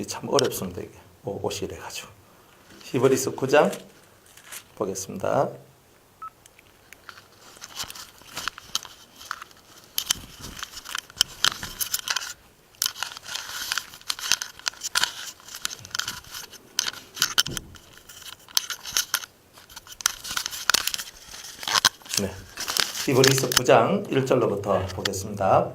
참 어렵습니다. 이게 옷이 이래가지고. 히브리서 9장 보겠습니다. 네, 히브리서 9장 1절로부터 보겠습니다.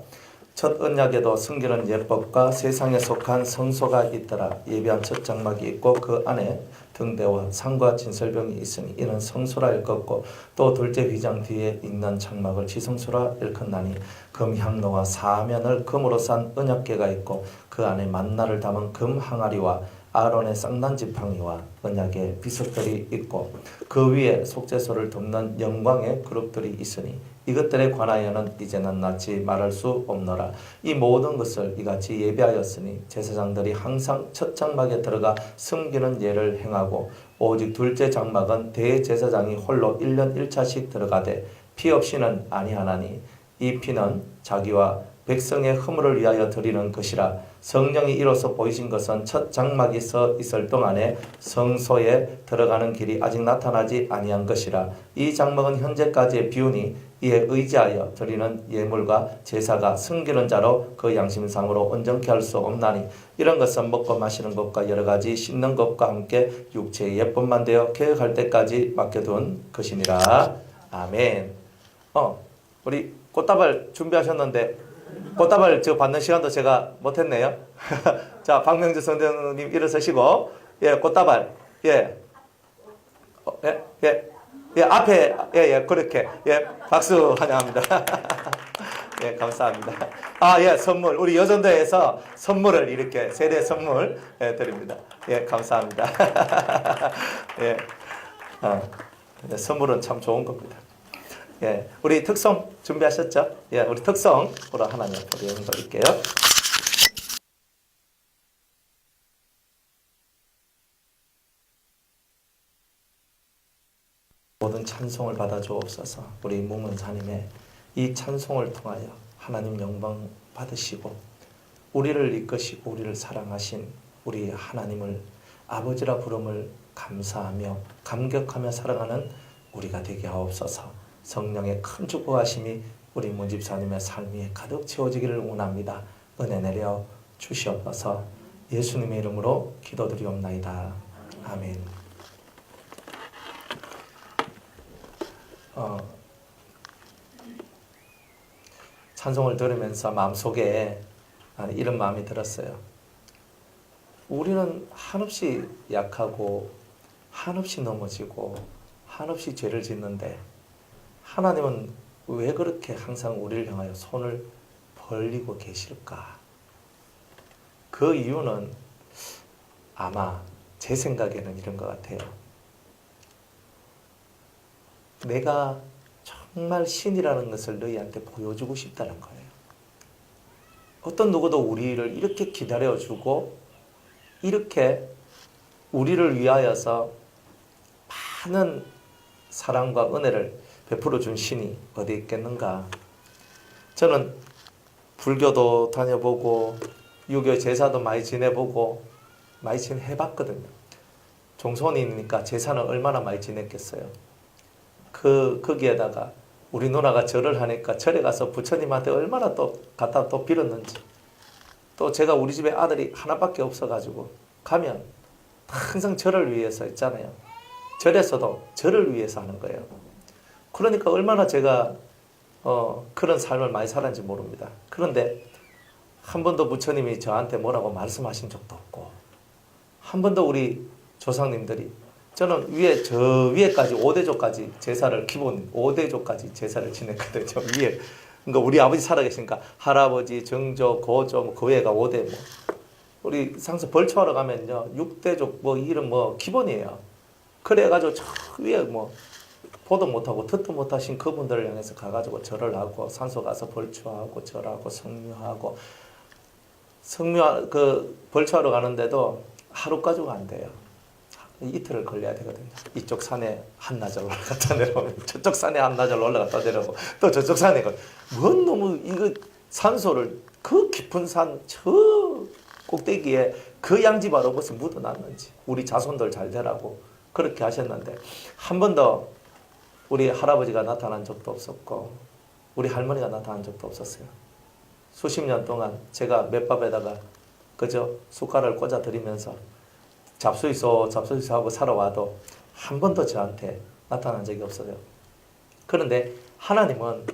첫 언약에도 숨기는 예법과 세상에 속한 성소가 있더라. 예비한 첫 장막이 있고 그 안에 등대와 상과 진설병이 있으니 이는 성소라 일컫고 또 둘째 휘장 뒤에 있는 장막을 지성소라 일컫나니 금 향로와 사면을 금으로 싼 언약궤가 있고 그 안에 만나를 담은 금 항아리와 아론의 쌍난 지팡이와 언약의 비석들이 있고 그 위에 속죄소를 덮는 영광의 그룹들이 있으니 이것들에 관하여는 이제는 낯이 말할 수 없노라. 이 모든 것을 이같이 예비하였으니 제사장들이 항상 첫 장막에 들어가 숨기는 예를 행하고 오직 둘째 장막은 대제사장이 홀로 1년 1차씩 들어가되 피 없이는 아니하나니 이 피는 자기와 백성의 허물을 위하여 드리는 것이라. 성령이 이로써 보이신 것은 첫 장막이 서 있을 동안에 성소에 들어가는 길이 아직 나타나지 아니한 것이라. 이 장막은 현재까지의 비운이 이에 의지하여 드리는 예물과 제사가 숨기는 자로 그 양심상으로 온전케 할 수 없나니 이런 것은 먹고 마시는 것과 여러 가지 씹는 것과 함께 육체의 예법만 되어 계획할 때까지 맡겨둔 것이니라. 아멘. 우리 꽃다발 준비하셨는데 꽃다발 받는 시간도 제가 못했네요. 자, 박명주 선생님 일어서시고, 예, 꽃다발, 예, 앞에, 그렇게, 예, 박수 환영합니다. 예, 감사합니다. 예, 선물, 우리 여전도에서 선물을 이렇게 세대 선물 드립니다. 예, 감사합니다. 예, 선물은 참 좋은 겁니다. 예, 우리 특송 준비하셨죠? 예, 우리 특송으로 하나님 앞에 영광 드릴게요. 모든 찬송을 받아 주옵소서. 우리 묵문사님의 이 찬송을 통하여 하나님 영광 받으시고 우리를 이끄시고 우리를 사랑하신 우리 하나님을 아버지라 부름을 감사하며 감격하며 살아가는 우리가 되게 하옵소서. 성령의 큰 축복하심이 우리 문집사님의 삶 위에 가득 채워지기를 원합니다. 은혜 내려 주시옵소서. 예수님의 이름으로 기도드리옵나이다. 아멘. 찬송을 들으면서 마음속에 이런 마음이 들었어요. 우리는 한없이 약하고 한없이 넘어지고 한없이 죄를 짓는데 하나님은 왜 그렇게 항상 우리를 향하여 손을 벌리고 계실까? 그 이유는 아마 제 생각에는 이런 것 같아요. 내가 정말 신이라는 것을 너희한테 보여주고 싶다는 거예요. 어떤 누구도 우리를 이렇게 기다려주고 이렇게 우리를 위하여서 많은 사랑과 은혜를 베풀어 준 신이 어디 있겠는가? 저는 불교도 다녀보고 유교 제사도 많이 지내보고 많이 지내봤거든요. 종손이니까 제사는 얼마나 많이 지냈겠어요. 거기에다가 우리 누나가 절을 하니까 절에 가서 부처님한테 얼마나 또 갖다 또 빌었는지. 또 제가 우리 집에 아들이 하나밖에 없어가지고 가면 항상 절을 위해서 있잖아요. 절에서도 절을 위해서 하는 거예요. 그러니까 얼마나 제가 그런 삶을 많이 살았는지 모릅니다. 그런데 한 번도 부처님이 저한테 뭐라고 말씀하신 적도 없고 한 번도 우리 조상님들이 저는 저 위에까지 5대조까지 제사를 기본 5대조까지 제사를 지냈거든요. 위에 그러니까 우리 아버지 살아계시니까 할아버지, 정조, 고조, 그 외가 5대 우리 상수 벌초하러 가면요 6대조 이름 기본이에요. 그래가지고 저 위에 보도 못하고 듣도 못하신 그분들을 향해서 가가지고 절을 하고 산소 가서 벌초하고 절하고 성묘하고 벌초하러 가는데도 하루 가지고 안 돼요. 이틀을 걸려야 되거든요. 이쪽 산에 한나절 올라갔다 내려오고 저쪽 산에 한나절 올라갔다 내려오고 또 저쪽 산에 너무 이거 산소를 그 깊은 산 저 꼭대기에 그 양지바로 무엇을 묻어놨는지 우리 자손들 잘 되라고 그렇게 하셨는데 한 번도 우리 할아버지가 나타난 적도 없었고 우리 할머니가 나타난 적도 없었어요. 수십 년 동안 제가 맷밥에다가 그저 숟가락을 꽂아 드리면서 잡수이소 잡수이소 하고 살아와도 한 번도 저한테 나타난 적이 없어요. 그런데 하나님은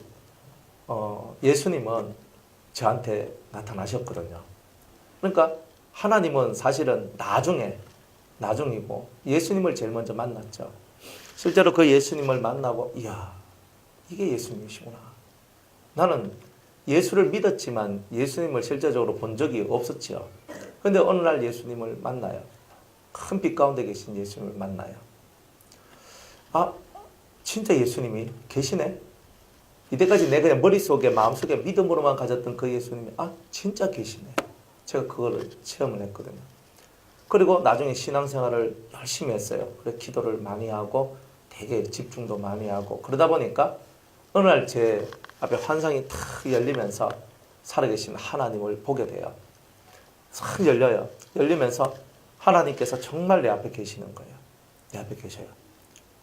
예수님은 저한테 나타나셨거든요. 그러니까 하나님은 사실은 나중이고 예수님을 제일 먼저 만났죠. 실제로 그 예수님을 만나고 이야 이게 예수님이시구나. 나는 예수를 믿었지만 예수님을 실제적으로 본 적이 없었죠. 그런데 어느 날 예수님을 만나요. 큰 빛 가운데 계신 예수님을 만나요. 아 진짜 예수님이 계시네. 이때까지 내가 그냥 머릿속에 마음속에 믿음으로만 가졌던 그 예수님이 진짜 계시네. 제가 그거를 체험을 했거든요. 그리고 나중에 신앙생활을 열심히 했어요. 그래서 기도를 많이 하고 되게 집중도 많이 하고 그러다 보니까 어느 날 제 앞에 환상이 탁 열리면서 살아계신 하나님을 보게 돼요. 탁 열려요. 열리면서 하나님께서 정말 내 앞에 계시는 거예요. 내 앞에 계셔요.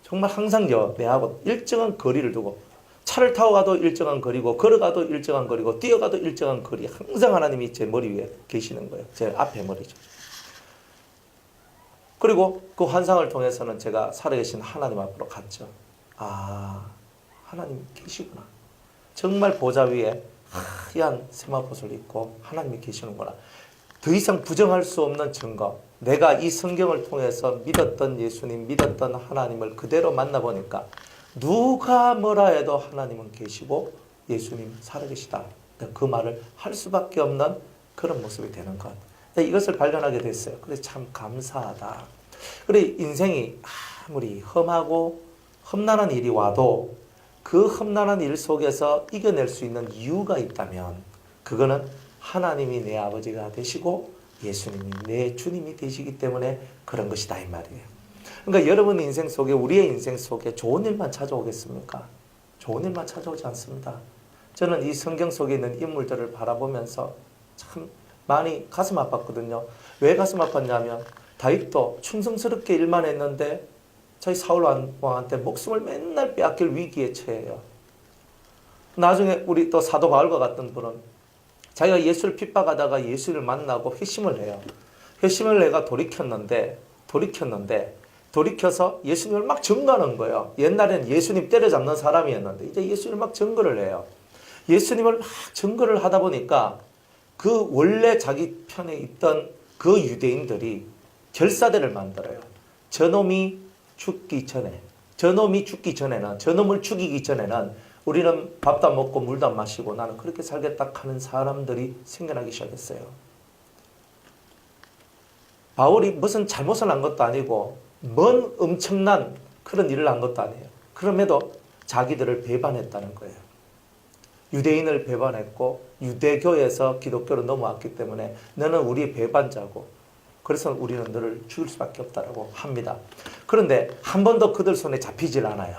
정말 항상 내하고 일정한 거리를 두고 차를 타고 가도 일정한 거리고 걸어가도 일정한 거리고 뛰어가도 일정한 거리 항상 하나님이 제 머리 위에 계시는 거예요. 제 앞에 머리죠. 그리고 그 환상을 통해서는 제가 살아계신 하나님 앞으로 갔죠. 하나님 계시구나. 정말 보좌 위에 하얀 세마포를 입고 하나님이 계시는구나. 더 이상 부정할 수 없는 증거. 내가 이 성경을 통해서 믿었던 예수님, 믿었던 하나님을 그대로 만나보니까 누가 뭐라 해도 하나님은 계시고 예수님 살아계시다. 그 말을 할 수밖에 없는 그런 모습이 되는 것. 이것을 발견하게 됐어요. 그래서 참 감사하다. 그래 인생이 아무리 험하고 험난한 일이 와도 그 험난한 일 속에서 이겨낼 수 있는 이유가 있다면 그거는 하나님이 내 아버지가 되시고 예수님이 내 주님이 되시기 때문에 그런 것이다 이 말이에요. 그러니까 여러분 인생 속에 우리의 인생 속에 좋은 일만 찾아오겠습니까? 좋은 일만 찾아오지 않습니다. 저는 이 성경 속에 있는 인물들을 바라보면서 참 많이 가슴 아팠거든요. 왜 가슴 아팠냐면 다윗도 충성스럽게 일만 했는데 저희 사울 왕한테 목숨을 맨날 빼앗길 위기에 처해요. 나중에 우리 또 사도 바울과 같은 분은 자기가 예수를 핍박하다가 예수를 만나고 회심을 해요. 회심을 해가 돌이켜서 예수님을 막 증거하는 거예요. 옛날에는 예수님 때려잡는 사람이었는데 이제 예수님을 막 증거를 해요. 예수님을 막 증거를 하다 보니까 그 원래 자기 편에 있던 그 유대인들이 결사대를 만들어요. 저놈을 죽이기 전에는 우리는 밥도 안 먹고 물도 안 마시고 나는 그렇게 살겠다 하는 사람들이 생겨나기 시작했어요. 바울이 무슨 잘못을 한 것도 아니고 뭔 엄청난 그런 일을 한 것도 아니에요. 그럼에도 자기들을 배반했다는 거예요. 유대인을 배반했고 유대교에서 기독교로 넘어왔기 때문에 너는 우리의 배반자고 그래서 우리는 너를 죽일 수밖에 없다고 합니다. 그런데 한 번도 그들 손에 잡히질 않아요.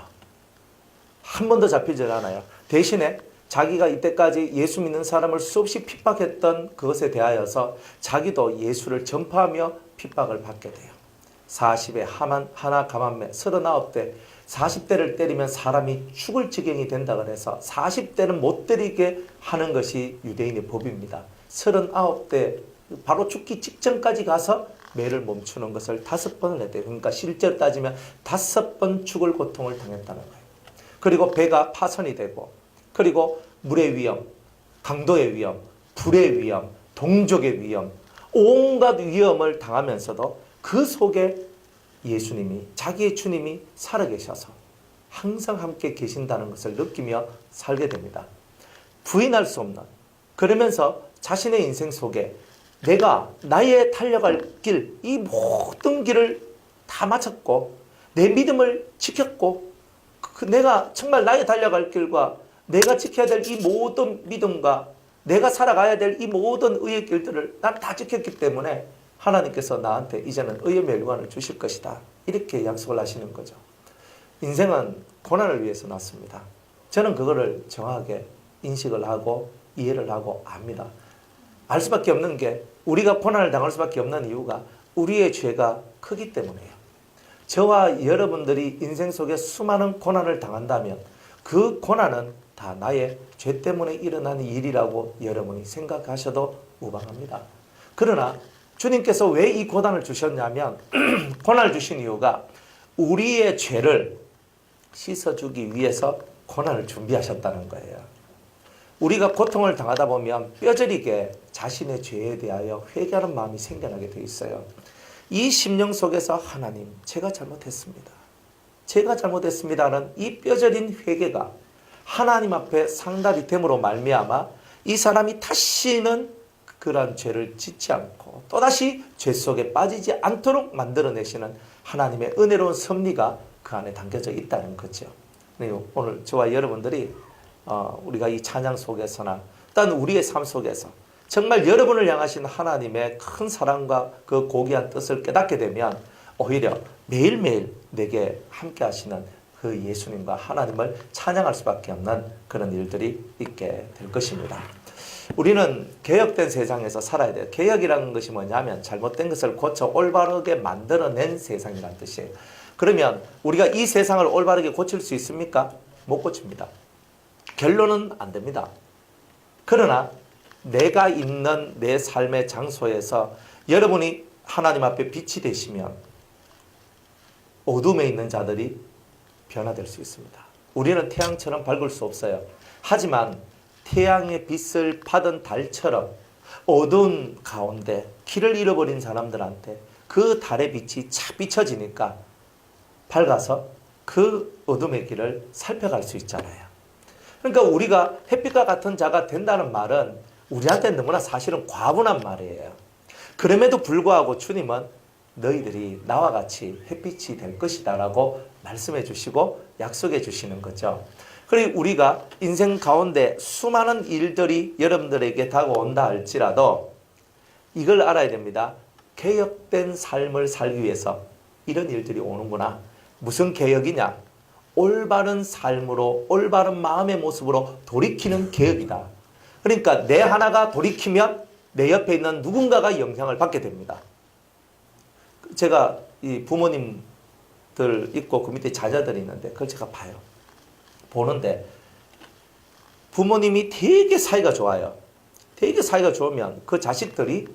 한 번도 잡히질 않아요. 대신에 자기가 이때까지 예수 믿는 사람을 수없이 핍박했던 그것에 대하여서 자기도 예수를 전파하며 핍박을 받게 돼요. 40에 하나 가만매 39대 40대를 때리면 사람이 죽을 지경이 된다 그래서 40대는 못 때리게 하는 것이 유대인의 법입니다. 39대 바로 죽기 직전까지 가서 매를 멈추는 것을 5번을 했대요. 그러니까 실제로 따지면 5번 죽을 고통을 당했다는 거예요. 그리고 배가 파손이 되고 그리고 물의 위험, 강도의 위험, 불의 위험, 동족의 위험 온갖 위험을 당하면서도 그 속에 예수님이 자기의 주님이 살아계셔서 항상 함께 계신다는 것을 느끼며 살게 됩니다. 부인할 수 없는 그러면서 자신의 인생 속에 내가 나의 달려갈 길, 이 모든 길을 다 마쳤고 내 믿음을 지켰고 내가 정말 나의 달려갈 길과 내가 지켜야 될 이 모든 믿음과 내가 살아가야 될 이 모든 의의 길들을 난 다 지켰기 때문에 하나님께서 나한테 이제는 의의 멸관을 주실 것이다. 이렇게 약속을 하시는 거죠. 인생은 고난을 위해서 났습니다. 저는 그거를 정확하게 인식을 하고 이해를 하고 압니다. 알 수밖에 없는 게 우리가 고난을 당할 수밖에 없는 이유가 우리의 죄가 크기 때문이에요. 저와 여러분들이 인생 속에 수많은 고난을 당한다면 그 고난은 다 나의 죄 때문에 일어난 일이라고 여러분이 생각하셔도 무방합니다. 그러나 주님께서 왜 이 고난을 주셨냐면 고난을 주신 이유가 우리의 죄를 씻어주기 위해서 고난을 준비하셨다는 거예요. 우리가 고통을 당하다 보면 뼈저리게 자신의 죄에 대하여 회개하는 마음이 생겨나게 돼 있어요. 이 심령 속에서 하나님, 제가 잘못했습니다. 제가 잘못했습니다는 이 뼈저린 회개가 하나님 앞에 상달이 됨으로 말미암아 이 사람이 다시는 그러한 죄를 짓지 않고 또다시 죄 속에 빠지지 않도록 만들어내시는 하나님의 은혜로운 섭리가 그 안에 담겨져 있다는 거죠. 오늘 저와 여러분들이 우리가 이 찬양 속에서나 또한 우리의 삶 속에서 정말 여러분을 향하신 하나님의 큰 사랑과 그 고귀한 뜻을 깨닫게 되면 오히려 매일매일 내게 함께 하시는 그 예수님과 하나님을 찬양할 수밖에 없는 그런 일들이 있게 될 것입니다. 우리는 개혁된 세상에서 살아야 돼요. 개혁이라는 것이 뭐냐면 잘못된 것을 고쳐 올바르게 만들어낸 세상이라는 뜻이에요. 그러면 우리가 이 세상을 올바르게 고칠 수 있습니까? 못 고칩니다. 결론은 안 됩니다. 그러나 내가 있는 내 삶의 장소에서 여러분이 하나님 앞에 빛이 되시면 어둠에 있는 자들이 변화될 수 있습니다. 우리는 태양처럼 밝을 수 없어요. 하지만 태양의 빛을 받은 달처럼 어두운 가운데 길을 잃어버린 사람들한테 그 달의 빛이 착 비춰지니까 밝아서 그 어둠의 길을 살펴갈 수 있잖아요. 그러니까 우리가 햇빛과 같은 자가 된다는 말은 우리한테는 너무나 사실은 과분한 말이에요. 그럼에도 불구하고 주님은 너희들이 나와 같이 햇빛이 될 것이다 라고 말씀해 주시고 약속해 주시는 거죠. 그리고 우리가 인생 가운데 수많은 일들이 여러분들에게 다가온다 할지라도 이걸 알아야 됩니다. 개혁된 삶을 살기 위해서 이런 일들이 오는구나. 무슨 개혁이냐? 올바른 삶으로 올바른 마음의 모습으로 돌이키는 개혁이다. 그러니까 내 하나가 돌이키면 내 옆에 있는 누군가가 영향을 받게 됩니다. 제가 이 부모님들 있고 그 밑에 자녀들이 있는데 그걸 제가 봐요. 보는데 부모님이 되게 사이가 좋아요. 되게 사이가 좋으면 그 자식들이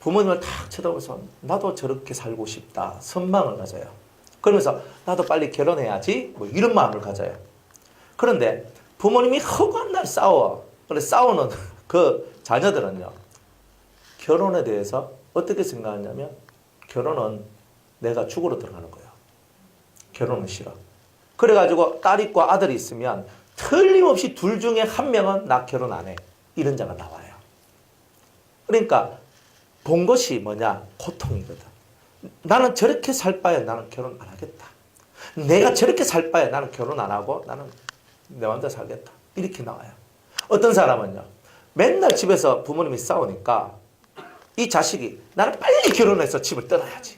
부모님을 탁 쳐다보면서 나도 저렇게 살고 싶다. 선망을 가져요. 그러면서 나도 빨리 결혼해야지 뭐 이런 마음을 가져요. 그런데 부모님이 허구한 날 싸워. 그래 싸우는 그 자녀들은요. 결혼에 대해서 어떻게 생각하냐면 결혼은 내가 죽으러 들어가는 거예요. 결혼은 싫어. 그래가지고 딸 있고 아들이 있으면 틀림없이 둘 중에 한 명은 나 결혼 안 해. 이런 자가 나와요. 그러니까 본 것이 뭐냐? 고통이거든. 나는 저렇게 살 바에 나는 결혼 안 하겠다. 내가 저렇게 살 바에 나는 결혼 안 하고 나는 내 맘대로 살겠다. 이렇게 나와요. 어떤 사람은요. 맨날 집에서 부모님이 싸우니까 이 자식이 나는 빨리 결혼해서 집을 떠나야지.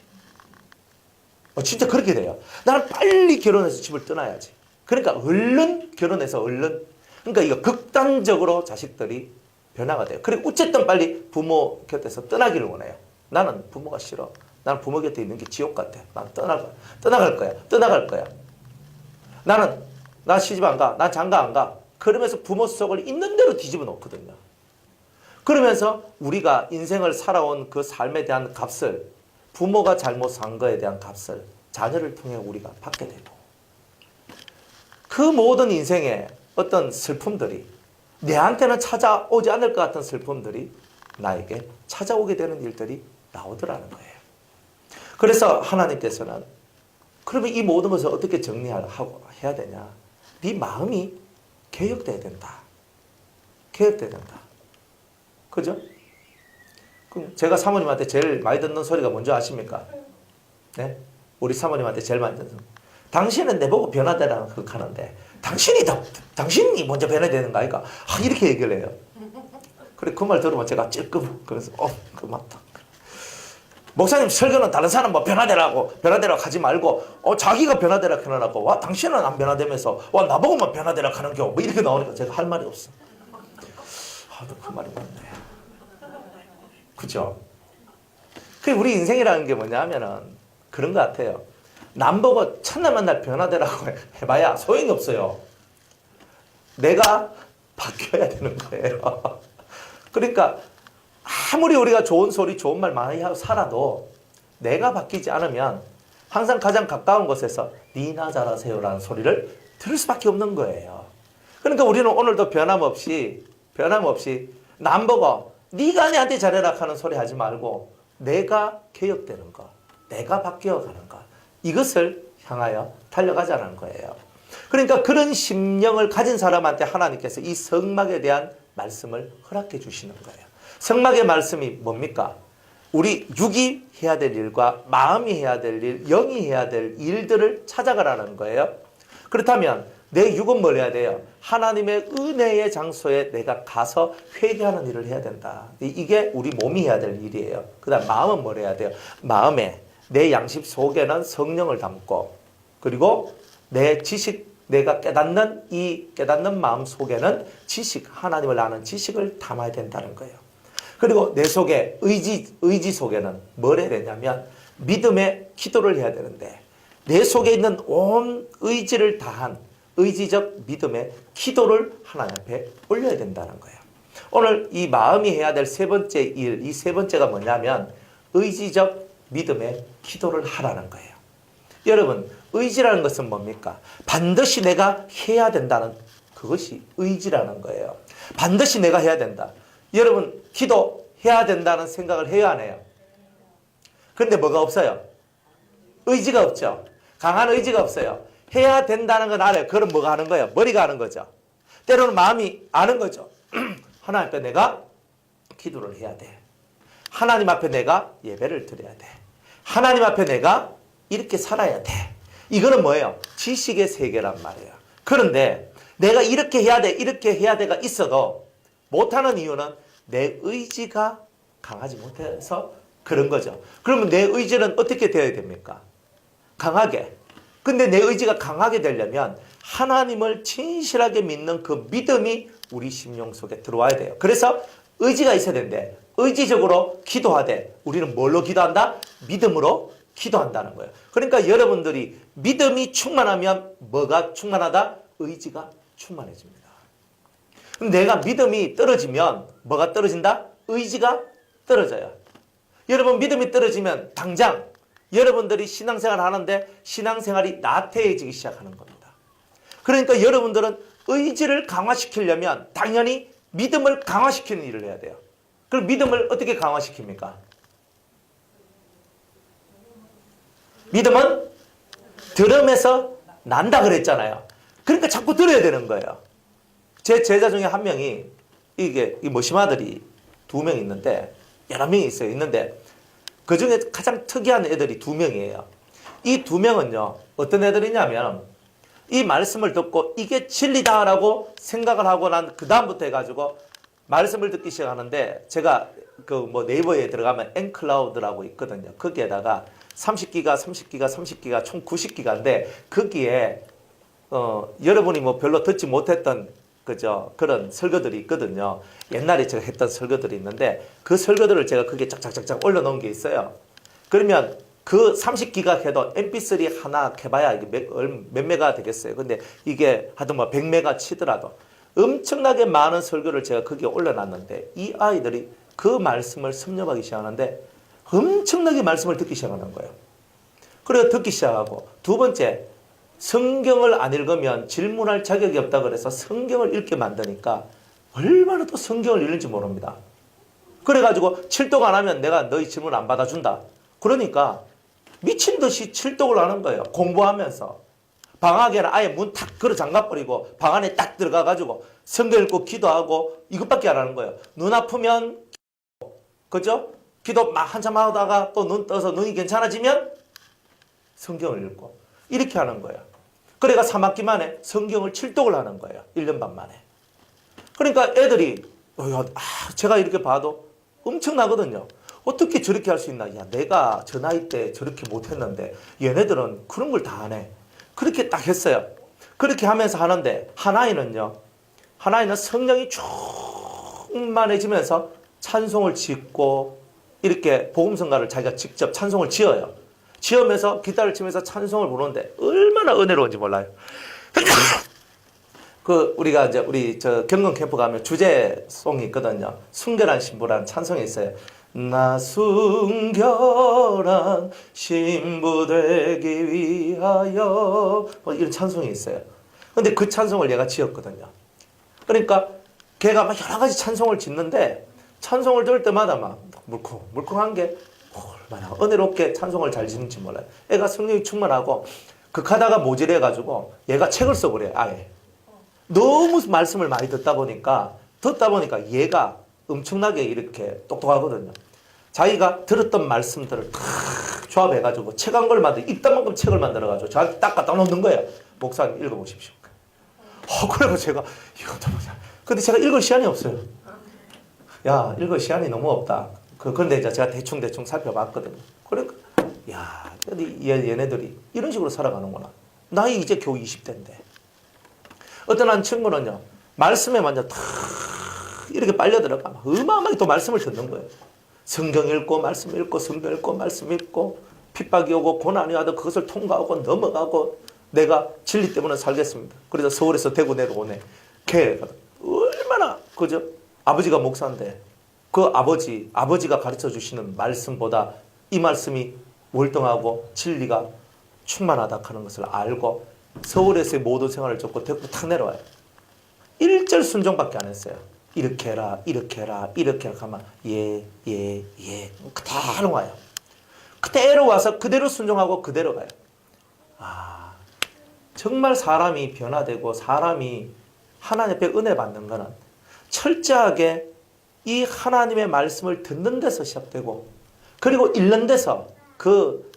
진짜 그렇게 돼요. 나는 빨리 결혼해서 집을 떠나야지. 그러니까 얼른 결혼해서 얼른. 그러니까 이거 극단적으로 자식들이 변화가 돼요. 그리고 어쨌든 빨리 부모 곁에서 떠나기를 원해요. 나는 부모가 싫어. 나는 부모 곁에 있는 게 지옥 같아. 난 떠나갈 거야. 나 시집 안 가. 난 장가 안 가. 그러면서 부모 속을 있는 대로 뒤집어 놓거든요. 그러면서 우리가 인생을 살아온 그 삶에 대한 값을 부모가 잘못 산 거에 대한 값을 자녀를 통해 우리가 받게 되고 그 모든 인생의 어떤 슬픔들이 내한테는 찾아오지 않을 것 같은 슬픔들이 나에게 찾아오게 되는 일들이 나오더라는 거예요. 그래서 하나님께서는 그러면 이 모든 것을 어떻게 정리하고 해야 되냐? 네 마음이 개혁돼야 된다. 개혁돼야 된다. 그죠? 그럼 제가 사모님한테 제일 많이 듣는 소리가 뭔지 아십니까? 네? 우리 사모님한테 제일 많이 듣는 소리. 당신은 내보고 변화되라는 그렇게 하는데 당신이 먼저 변해야 되는 거 아닐까? 이렇게 얘기를 해요. 그래 그 말 들으면 제가 찔끔 그래서 그 맞다. 목사님 설교는 다른 사람 뭐 변화되라고 하지 말고 자기가 변화되라 해놓고 와 당신은 안 변화되면서 와 나보고만 변화되라 하는 겨 뭐 이렇게 나오니까 제가 할 말이 없어. 그 말이 맞네. 그죠? 그 우리 인생이라는 게 뭐냐 하면은 그런 것 같아요. 남 보고 첫날 만날 변화되라고 해봐야 소용이 없어요. 내가 바뀌어야 되는 거예요. 그러니까 아무리 우리가 좋은 소리, 좋은 말 많이 하고 살아도 내가 바뀌지 않으면 항상 가장 가까운 곳에서 니나 잘하세요라는 소리를 들을 수밖에 없는 거예요. 그러니까 우리는 오늘도 변함없이 남 보고 네가 내한테 잘해라 하는 소리 하지 말고 내가 개혁되는 거, 내가 바뀌어가는 거, 이것을 향하여 달려가자는 거예요. 그러니까 그런 심령을 가진 사람한테 하나님께서 이 성막에 대한 말씀을 허락해 주시는 거예요. 성막의 말씀이 뭡니까? 우리 육이 해야 될 일과 마음이 해야 될 일, 영이 해야 될 일들을 찾아가라는 거예요. 그렇다면 내 육은 뭘 해야 돼요? 하나님의 은혜의 장소에 내가 가서 회개하는 일을 해야 된다. 이게 우리 몸이 해야 될 일이에요. 그 다음 마음은 뭘 해야 돼요? 마음에 내 양심 속에는 성령을 담고, 그리고 내 지식, 내가 깨닫는 이 깨닫는 마음 속에는 지식, 하나님을 아는 지식을 담아야 된다는 거예요. 그리고 내 속에 의지 속에는 뭘 해야 되냐면 믿음의 기도를 해야 되는데, 내 속에 있는 온 의지를 다한 의지적 믿음의 기도를 하나님 앞에 올려야 된다는 거예요. 오늘 이 마음이 해야 될 세 번째 일, 이 세 번째가 뭐냐면 의지적 믿음의 기도를 하라는 거예요. 여러분, 의지라는 것은 뭡니까? 반드시 내가 해야 된다는 그것이 의지라는 거예요. 반드시 내가 해야 된다. 여러분, 기도해야 된다는 생각을 해야 안 해요? 그런데 뭐가 없어요? 의지가 없죠. 강한 의지가 없어요. 해야 된다는 건 알아요. 그럼 뭐가 하는 거예요? 머리가 하는 거죠. 때로는 마음이 아는 거죠. 하나님 앞에 내가 기도를 해야 돼. 하나님 앞에 내가 예배를 드려야 돼. 하나님 앞에 내가 이렇게 살아야 돼. 이거는 뭐예요? 지식의 세계란 말이에요. 그런데 내가 이렇게 해야 돼, 이렇게 해야 돼가 있어도 못하는 이유는 내 의지가 강하지 못해서 그런 거죠. 그러면 내 의지는 어떻게 되어야 됩니까? 강하게. 근데 내 의지가 강하게 되려면 하나님을 진실하게 믿는 그 믿음이 우리 심령 속에 들어와야 돼요. 그래서 의지가 있어야 되는데 의지적으로 기도하되 우리는 뭘로 기도한다? 믿음으로 기도한다는 거예요. 그러니까 여러분들이 믿음이 충만하면 뭐가 충만하다? 의지가 충만해집니다. 내가 믿음이 떨어지면 뭐가 떨어진다? 의지가 떨어져요. 여러분, 믿음이 떨어지면 당장 여러분들이 신앙생활 하는데 신앙생활이 나태해지기 시작하는 겁니다. 그러니까 여러분들은 의지를 강화시키려면 당연히 믿음을 강화시키는 일을 해야 돼요. 그럼 믿음을 어떻게 강화시킵니까? 믿음은 들음에서 난다 그랬잖아요. 그러니까 자꾸 들어야 되는 거예요. 제 제자 중에 한 명이 이게 모시마들이 2명 있는데, 여러 명이 있어요. 있는데 그 중에 가장 특이한 애들이 2명이에요. 이 2명은요, 어떤 애들이냐면 이 말씀을 듣고 이게 진리다라고 생각을 하고 난 그 다음부터 해가지고 말씀을 듣기 시작하는데, 제가 그 네이버에 들어가면 엔클라우드라고 있거든요. 거기에다가 30기가 총 90기가인데 거기에 여러분이 별로 듣지 못했던 그런 설교들이 있거든요. 옛날에 제가 했던 설교들이 있는데 그 설교들을 제가 거기에 쫙쫙쫙쫙 올려놓은 게 있어요. 그러면 그 30기가 해도 mp3 하나 해봐야 이게 몇 메가 되겠어요. 근데 이게 하여튼 100메가 치더라도 엄청나게 많은 설교를 제가 거기에 올려놨는데 이 아이들이 그 말씀을 섭렵하기 시작하는데 엄청나게 말씀을 듣기 시작하는 거예요. 그래서 듣기 시작하고, 두 번째, 성경을 안 읽으면 질문할 자격이 없다 그래서 성경을 읽게 만드니까 얼마나 또 성경을 읽는지 모릅니다. 그래가지고 칠독 안 하면 내가 너희 질문 안 받아준다. 그러니까 미친 듯이 칠독을 하는 거예요. 공부하면서. 방학에는 아예 문 탁 걸어 잠가버리고 방 안에 딱 들어가가지고 성경 읽고 기도하고 이것밖에 안 하는 거예요. 눈 아프면 그죠? 기도 막 한참 하다가 또 눈 떠서 눈이 괜찮아지면 성경을 읽고 이렇게 하는 거예요. 그래가 3학기 만에 성경을 칠독을 하는 거예요. 1년 반 만에. 그러니까 애들이 제가 이렇게 봐도 엄청나거든요. 어떻게 저렇게 할 수 있나? 야, 내가 저 나이 때 저렇게 못했는데 얘네들은 그런 걸 다 하네. 그렇게 딱 했어요. 그렇게 하면서 하는데 하나이는요. 하나이는 성령이 충만해지면서 찬송을 짓고 이렇게 복음성가를 자기가 직접 찬송을 지어요. 지으면서 기타를 치면서 찬송을 부르는데 얼마나 은혜로운지 몰라요. 우리가 이제 우리 경건 캠프 가면 주제송이 있거든요. 순결한 신부라는 찬송이 있어요. 나 순결한 신부 되기 위하여 이런 찬송이 있어요. 근데 그 찬송을 얘가 지었거든요. 그러니까 걔가 막 여러 가지 찬송을 짓는데 찬송을 들을 때마다 막 물컹물컹한 게 얼마나 은혜롭게 찬송을 잘 짓는지 몰라요. 애가 성령이 충만하고 극하다가 모질해가지고 얘가 책을 써버려요. 아예. 너무 말씀을 많이 듣다 보니까 얘가 엄청나게 이렇게 똑똑하거든요. 자기가 들었던 말씀들을 다 조합해가지고 책 한 걸 만들어 입단만큼 책을 만들어가지고 저한테 딱 갖다 놓는 거예요. 목사님 읽어보십시오. 그래서 제가 이것도 뭐냐. 근데 제가 읽을 시간이 없어요. 야, 읽을 시간이 너무 없다. 그런데 이제 제가 대충 살펴봤거든요. 그러니까 야, 얘네들이 이런 식으로 살아가는구나. 나이 이제 겨우 20대인데. 어떤 한 친구는요, 말씀에 완전 탁 이렇게 빨려 들어가 어마어마하게 또 말씀을 듣는 거예요. 성경 읽고 말씀 읽고 성경 읽고 말씀 읽고 핍박이 오고 고난이 와도 그것을 통과하고 넘어가고 내가 진리 때문에 살겠습니다. 그래서 서울에서 대구 내려오네. 걔 얼마나 그죠? 아버지가 목사인데 그 아버지가 가르쳐 주시는 말씀보다 이 말씀이 월등하고 진리가 충만하다 하는 것을 알고 서울에서의 모든 생활을 접고 대구 탁 내려와요. 1절 순종밖에 안 했어요. 이렇게 해라 하면 예. 그대로 와요. 그대로 와서 그대로 순종하고 그대로 가요. 정말 사람이 변화되고 사람이 하나님 앞에 은혜 받는 거는 철저하게 이 하나님의 말씀을 듣는 데서 시작되고 그리고 읽는 데서 그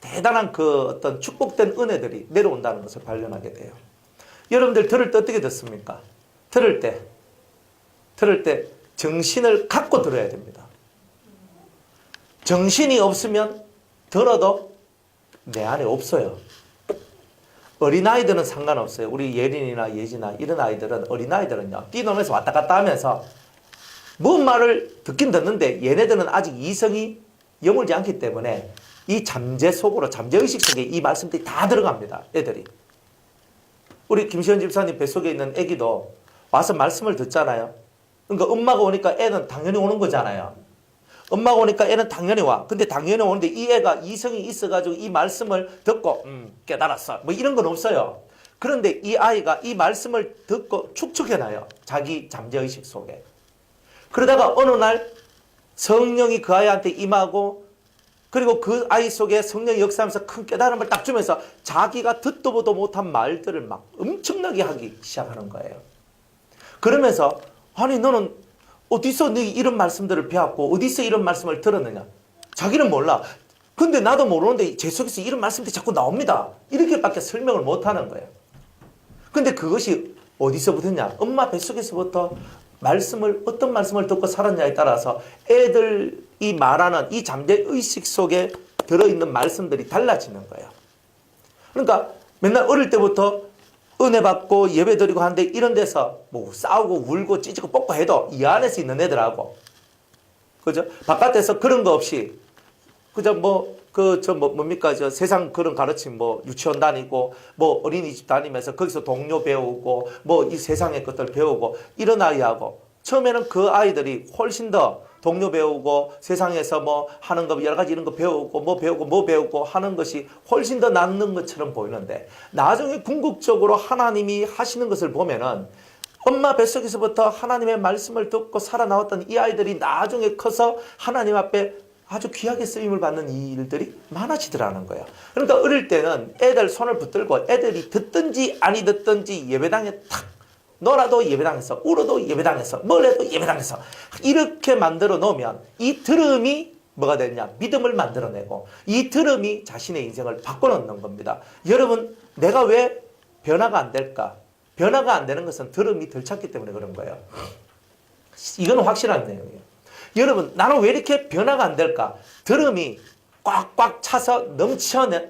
대단한 어떤 축복된 은혜들이 내려온다는 것을 발견하게 돼요. 여러분들 들을 때 어떻게 듣습니까? 들을 때 정신을 갖고 들어야 됩니다. 정신이 없으면 들어도 내 안에 없어요. 어린아이들은 상관없어요. 우리 예린이나 예진아 이런 아이들은 어린아이들은요. 뛰노면서 왔다 갔다 하면서 뭔 말을 듣긴 듣는데 얘네들은 아직 이성이 여물지 않기 때문에 이 잠재의식 속에 이 말씀들이 다 들어갑니다. 애들이. 우리 김시현 집사님 뱃속에 있는 애기도 와서 말씀을 듣잖아요. 그러니까 엄마가 오니까 애는 당연히 오는 거잖아요. 엄마가 오니까 애는 당연히 와. 근데 당연히 오는데 이 애가 이성이 있어가지고 이 말씀을 듣고 깨달았어. 뭐 이런 건 없어요. 그런데 이 아이가 이 말씀을 듣고 축적해놔요. 자기 잠재의식 속에. 그러다가 어느 날 성령이 그 아이한테 임하고 그리고 그 아이 속에 성령이 역사하면서 큰 깨달음을 딱 주면서 자기가 듣도 보도 못한 말들을 막 엄청나게 하기 시작하는 거예요. 그러면서 아니 너는 어디서 네 이런 말씀들을 배웠고 어디서 이런 말씀을 들었느냐. 자기는 몰라. 근데 나도 모르는데 제 속에서 이런 말씀들이 자꾸 나옵니다. 이렇게밖에 설명을 못하는 거예요. 근데 그것이 어디서부터냐. 엄마 뱃속에서부터 어떤 말씀을 듣고 살았냐에 따라서 애들이 말하는 이 잠재의식 속에 들어있는 말씀들이 달라지는 거예요. 그러니까 맨날 어릴 때부터 은혜 받고 예배 드리고 하는데 이런 데서 뭐 싸우고 울고 찌지고 뻗고 해도 이 안에서 있는 애들하고 그죠? 바깥에서 그런 거 없이 그저 뭡니까 세상 그런 가르침 유치원 다니고 어린이집 다니면서 거기서 동료 배우고 이 세상의 것들 배우고 이런 아이하고 처음에는 그 아이들이 훨씬 더 동료 배우고 세상에서 하는 거 여러 가지 이런 거 배우고 배우고 하는 것이 훨씬 더 낫는 것처럼 보이는데 나중에 궁극적으로 하나님이 하시는 것을 보면은 엄마 뱃속에서부터 하나님의 말씀을 듣고 살아나왔던 이 아이들이 나중에 커서 하나님 앞에 아주 귀하게 쓰임을 받는 이 일들이 많아지더라는 거예요. 그러니까 어릴 때는 애들 손을 붙들고 애들이 듣든지 아니 듣든지 예배당에 탁 놀아도 예배당에서 울어도 예배당에서 뭘 해도 예배당에서 이렇게 만들어 놓으면 이 들음이 뭐가 되느냐 믿음을 만들어내고 이 들음이 자신의 인생을 바꿔놓는 겁니다. 여러분 내가 왜 변화가 안 될까? 변화가 안 되는 것은 들음이 덜 찼기 때문에 그런 거예요. 이건 확실한 내용이에요. 여러분 나는 왜 이렇게 변화가 안 될까? 들음이 꽉꽉 차서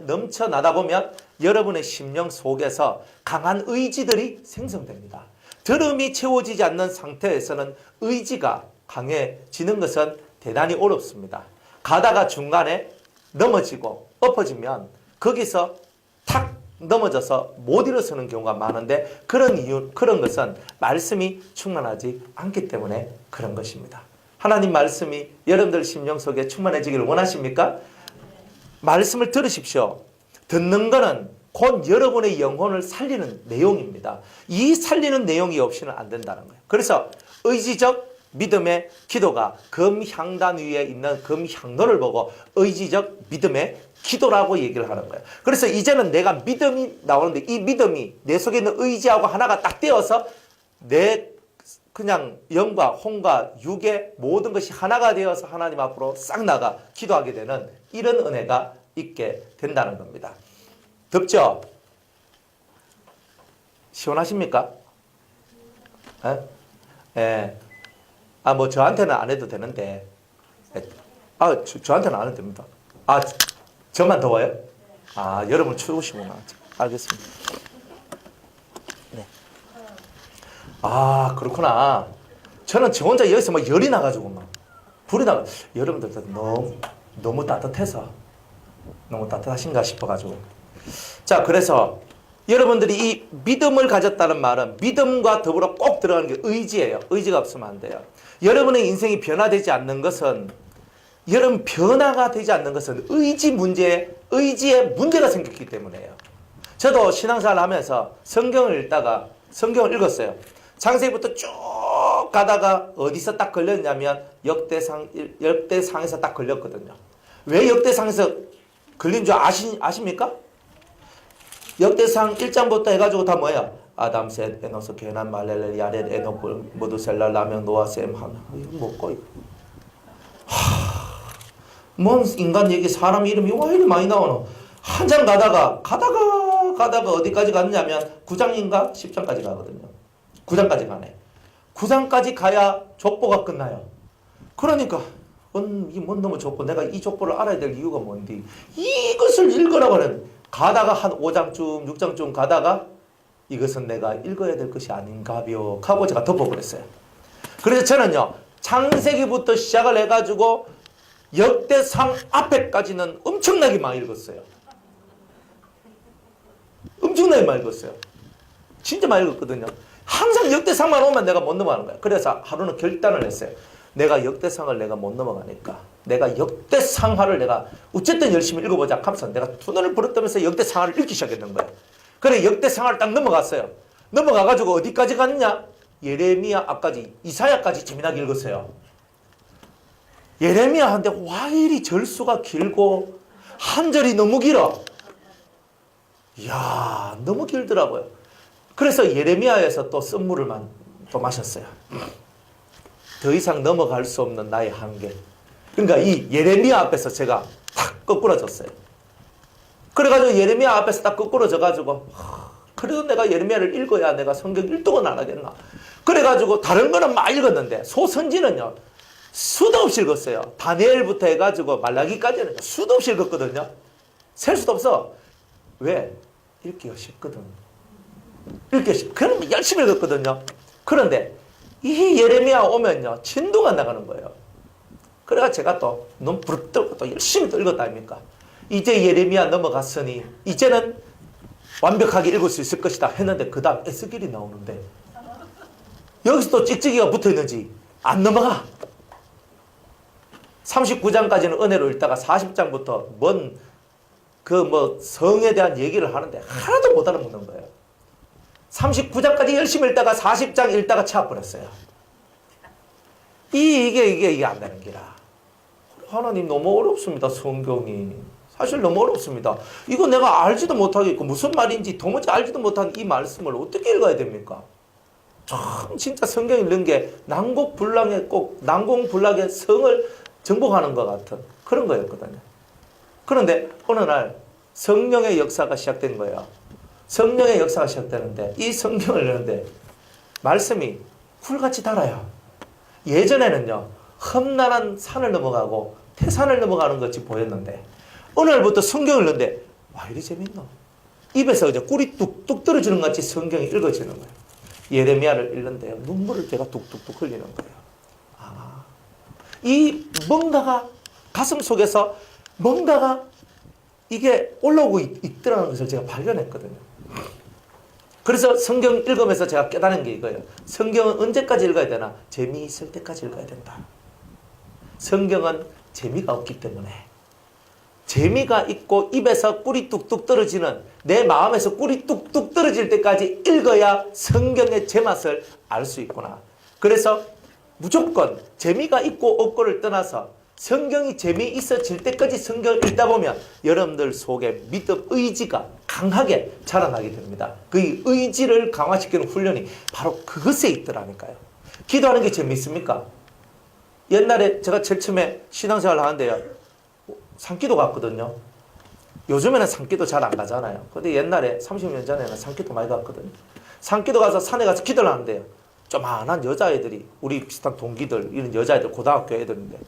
넘쳐나다 보면 여러분의 심령 속에서 강한 의지들이 생성됩니다. 들음이 채워지지 않는 상태에서는 의지가 강해지는 것은 대단히 어렵습니다. 가다가 중간에 넘어지고 엎어지면 거기서 탁 넘어져서 못 일어서는 경우가 많은데 그런 것은 말씀이 충만하지 않기 때문에 그런 것입니다. 하나님 말씀이 여러분들 심령 속에 충만해지기를 원하십니까? 말씀을 들으십시오. 듣는 거는 곧 여러분의 영혼을 살리는 내용입니다. 이 살리는 내용이 없이는 안 된다는 거예요. 그래서 의지적 믿음의 기도가 금향단 위에 있는 금향로를 보고 의지적 믿음의 기도라고 얘기를 하는 거예요. 그래서 이제는 내가 믿음이 나오는데 이 믿음이 내 속에 있는 의지하고 하나가 딱 되어서 내 그냥 영과 혼과 육의 모든 것이 하나가 되어서 하나님 앞으로 싹 나가 기도하게 되는 이런 은혜가 있게 된다는 겁니다. 덥죠? 시원하십니까? 예. 뭐 저한테는 안 해도 되는데 저한테는 안 해도 됩니다. 저만 더워요? 여러분 추우시구나. 알겠습니다. 네. 그렇구나. 저는 저 혼자 여기서 막 열이 나가지고 막 불이 나가. 여러분들도 너무 따뜻해서 너무 따뜻하신가 싶어가지고. 자, 그래서 여러분들이 이 믿음을 가졌다는 말은 믿음과 더불어 꼭 들어가는 게 의지예요. 의지가 없으면 안 돼요. 여러분의 인생이 변화되지 않는 것은 여러분 변화가 되지 않는 것은 의지의 문제가 생겼기 때문이에요. 저도 신앙생활을 하면서 성경을 읽었어요. 창세기부터 쭉 가다가 어디서 딱 걸렸냐면 역대상에서 딱 걸렸거든요. 왜 역대상에서 걸린 줄 아십니까? 역대상 1장부터 해가지고 다 뭐야? 아담, 셋, 에노스, 게난, 말렐, 야렛, 에녹, 모두셀라, 라명, 노아, 셈, 하나. 이거 뭐고? 뭔 인간 얘기, 사람 이름이 왜 이리 많이 나오노? 한 장 가다가 어디까지 갔냐면 9장인가 10장까지 가거든요. 9장까지 가네. 9장까지 가야 족보가 끝나요. 그러니까 이게 뭔 너무 족보, 내가 이 족보를 알아야 될 이유가 뭔데 이것을 읽으라고 하는, 가다가 한 5장쯤 6장쯤 가다가 이것은 내가 읽어야 될 것이 아닌가벼 하고 제가 덮어버렸어요. 그래서 저는요, 창세기부터 시작을 해가지고 역대상 앞에까지는 엄청나게 많이 읽었어요. 엄청나게 많이 읽었어요. 진짜 많이 읽었거든요. 항상 역대상만 오면 내가 못 넘어가는 거야. 그래서 하루는 결단을 했어요. 내가 역대상을 내가 못 넘어가니까 내가 역대상하를 내가 어쨌든 열심히 읽어보자 하면서 내가 두 눈을 부릅뜨면서 역대상하를 읽기 시작했는 거예요. 그래, 역대상하를 딱 넘어갔어요. 넘어가가지고 어디까지 갔느냐? 예레미야 앞까지, 이사야까지 재미나게 읽었어요. 예레미야한테 와 이리 절수가 길고 한 절이 너무 길어. 이야, 너무 길더라고요. 그래서 예레미야에서 또 쓴물을 또 마셨어요. 더 이상 넘어갈 수 없는 나의 한계. 그러니까 이 예레미야 앞에서 제가 탁 거꾸러졌어요. 그래가지고 예레미야 앞에서 딱 거꾸러져가지고 그래도 내가 예레미야를 읽어야 내가 성경 1등은 안 하겠나. 그래가지고 다른 거는 막 읽었는데 소선지는요 수도 없이 읽었어요. 다니엘부터 해가지고 말라기까지는 수도 없이 읽었거든요. 셀 수도 없어. 왜? 읽기가 쉽거든. 그럼 열심히 읽었거든요. 그런데 이 예레미야 오면요 진도가 나가는 거예요. 그래가 제가 또 눈 부릅뜨고 또 열심히 또 읽었다 아닙니까? 이제 예레미야 넘어갔으니 이제는 완벽하게 읽을 수 있을 것이다 했는데 그 다음 에스겔이 나오는데 여기서 또 찍찍이가 붙어있는지 안 넘어가. 39장까지는 은혜로 읽다가 40장부터 성에 대한 얘기를 하는데 하나도 못 알아먹는 거예요. 39장까지 열심히 읽다가 40장 읽다가 차버렸어요. 이게 안 되는 기라. 하나님 너무 어렵습니다. 성경이. 사실 너무 어렵습니다. 이거 내가 알지도 못하겠고 무슨 말인지 도무지 알지도 못한 이 말씀을 어떻게 읽어야 됩니까? 참 진짜 성경 읽는 게 난공불락의 성을 정복하는 것 같은 그런 거였거든요. 그런데 어느 날 성령의 역사가 시작된 거예요. 성령의 역사가 시작되는데 이 성경을 읽는데 말씀이 풀같이 달아요. 예전에는요 험난한 산을 넘어가고 태산을 넘어가는 것이 보였는데 오늘부터 성경을 읽는데 와 이리 재밌노. 입에서 이제 꿀이 뚝뚝 떨어지는 것 같이 성경이 읽어지는 거예요. 예레미야를 읽는데 눈물을 제가 뚝뚝뚝 흘리는 거예요. 이 뭔가가 가슴 속에서 뭔가가 이게 올라오고 있더라는 것을 제가 발견했거든요. 그래서 성경 읽으면서 제가 깨달은 게 이거예요. 성경은 언제까지 읽어야 되나? 재미있을 때까지 읽어야 된다. 성경은 재미가 없기 때문에, 재미가 있고 입에서 꿀이 뚝뚝 떨어지는, 내 마음에서 꿀이 뚝뚝 떨어질 때까지 읽어야 성경의 제맛을 알 수 있구나. 그래서 무조건 재미가 있고 없고를 떠나서 성경이 재미있어질 때까지 성경을 읽다 보면 여러분들 속에 믿음, 의지가 강하게 자라나게 됩니다. 그 의지를 강화시키는 훈련이 바로 그것에 있더라니까요. 기도하는 게 재미있습니까? 옛날에 제가 제일 처음에 신앙생활을 하는데요, 산기도 갔거든요. 요즘에는 산기도 잘 안 가잖아요. 근데 옛날에 30년 전에는 산기도 많이 갔거든요. 산기도 가서 산에 가서 기도를 하는데요, 조만한 여자애들이, 우리 비슷한 동기들, 이런 여자애들, 고등학교 애들인데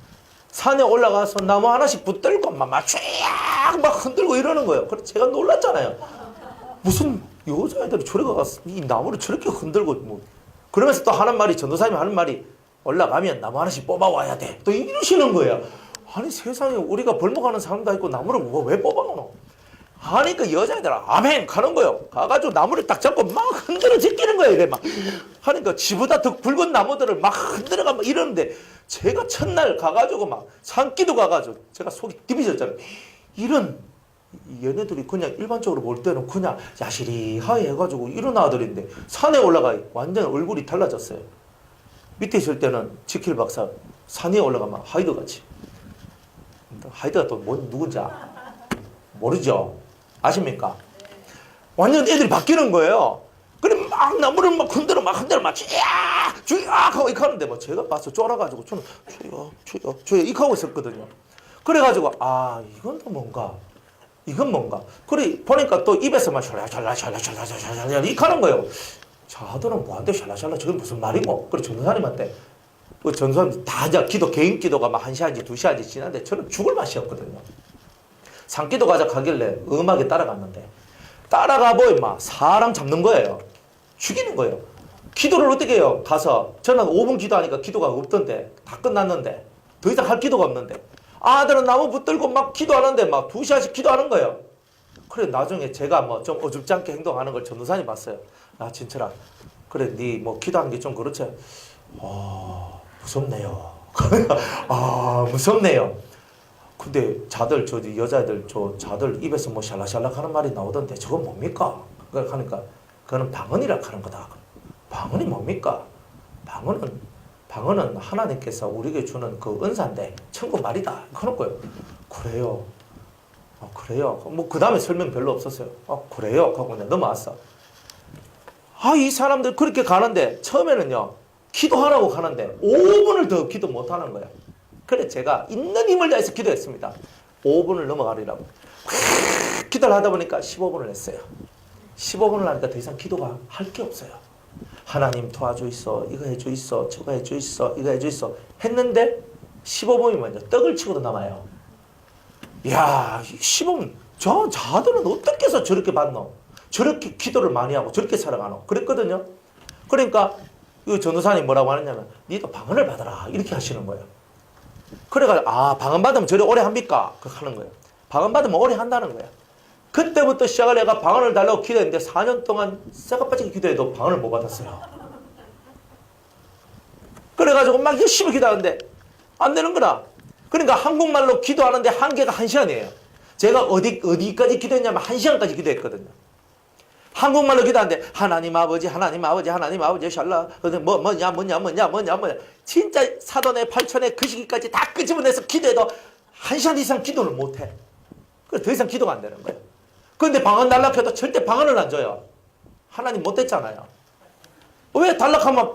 산에 올라가서 나무 하나씩 붙들고 막 쫙 막 흔들고 이러는 거예요. 그래서 제가 놀랐잖아요. 무슨 여자애들이 저리 가서 이 나무를 저렇게 흔들고 뭐. 그러면서 또 하는 말이, 전도사님이 하는 말이, 올라가면 나무 하나씩 뽑아와야 돼. 또 이러시는 거예요. 아니 세상에, 우리가 벌목하는 사람도 있고 나무를 왜 뽑아오노? 하니까 그 여자애들 아멘 가는 거예요. 가가지고 나무를 딱 잡고 막 흔들어 제끼는 거예요. 이래 막 하니까 지보다 더 굵은 나무들을 막 흔들어가 막 이러는데, 제가 첫날 가가지고 막 산기도 가가지고 제가 속이 디비졌잖아요. 이런 얘네들이 그냥 일반적으로 볼 때는 그냥 야시리하게 해가지고 이런 아들인데 산에 올라가 완전 얼굴이 달라졌어요. 밑에 있을 때는 지킬 박사, 산에 올라가면 하이드같이. 하이드가 또 누군지 모르죠? 아십니까? 완전 애들이 바뀌는 거예요. 그래 막 나무를 막 흔들어 막 쥐악 하고 이렇게 하는데 뭐 제가 봐서 쫄아가지고 저는 주여 이렇게 하고 있었거든요. 그래가지고 이건 또 뭔가, 이건 뭔가. 그래 보니까 또 입에서 막 샬라샬라 이렇게 하는 거예요. 자들은 뭐한테 샬라샬라 저게 무슨 말이고. 그래 전도사님한테, 그 전도사님 다 이제 기도, 개인 기도가 막 1시간인지 2시간인지 지났는데 저는 죽을 맛이었거든요. 산기도 가자 가길래 음악에 따라갔는데, 따라가 보면 막 사람 잡는 거예요. 죽이는 거예요. 기도를 어떻게 해요? 가서 저는 5분 기도하니까 기도가 없던데, 다 끝났는데 더 이상 할 기도가 없는데, 아들은 나무 붙들고 막 기도하는데 막 2시간씩 기도하는 거예요. 그래 나중에 제가 뭐 좀 어줍지 않게 행동하는 걸 전도사님 봤어요. 진철아, 그래 네 뭐 기도하는 게 좀 그렇지? 무섭네요. 무섭네요. 근데 자들, 저 여자애들, 자들 입에서 뭐 샬락샬락 하는 말이 나오던데 저건 뭡니까? 그러니까 그거는 방언이라 하는 거다. 방언이 뭡니까? 방언은 하나님께서 우리에게 주는 그 은사인데 천국 말이다. 그런 거예요. 그래요. 그래요. 뭐 그 다음에 설명 별로 없었어요. 그래요. 하고 그냥 넘어왔어. 이 사람들 그렇게 가는데 처음에는요, 기도하라고 가는데 5분을 더 기도 못하는 거예요. 그래 제가 있는 힘을 다해서 기도했습니다. 5분을 넘어가리라고. 기도를 하다 보니까 15분을 했어요. 15분을 하니까 더 이상 기도가 할 게 없어요. 하나님 도와주있어, 이거 해주있어, 저거 해주있어, 이거 해주있어 했는데 15분이면요 떡을 치고도 남아요. 이야, 15분 자들은 어떻게 해서 저렇게 받노? 저렇게 기도를 많이 하고 저렇게 살아가노? 그랬거든요. 그러니까 이 전도사님 뭐라고 하느냐면, 니도 방언을 받아라 이렇게 하시는 거예요. 그래가지고 방언 받으면 저리 오래 합니까? 그렇게 하는 거예요. 방언 받으면 오래 한다는 거예요. 그때부터 시작을 내가 방언을 달라고 기도했는데 4년 동안 쇠가 빠지게 기도해도 방언을 못 받았어요. 그래가지고 막 열심히 기도하는데 안 되는 거라. 그러니까 한국말로 기도하는데 한계가 1시간이에요. 제가 어디까지 기도했냐면 1시간까지 기도했거든요. 한국말로 기도하는데 하나님 아버지 샬라 뭐냐 진짜 사돈의 8천의 그 시기까지 다 끄집어내서 기도해도 1시간 이상 기도를 못해. 그래서 더 이상 기도가 안 되는 거예요. 그런데 방언 달라고 해도 절대 방언을 안 줘요. 하나님 못했잖아요. 왜 달라고 하면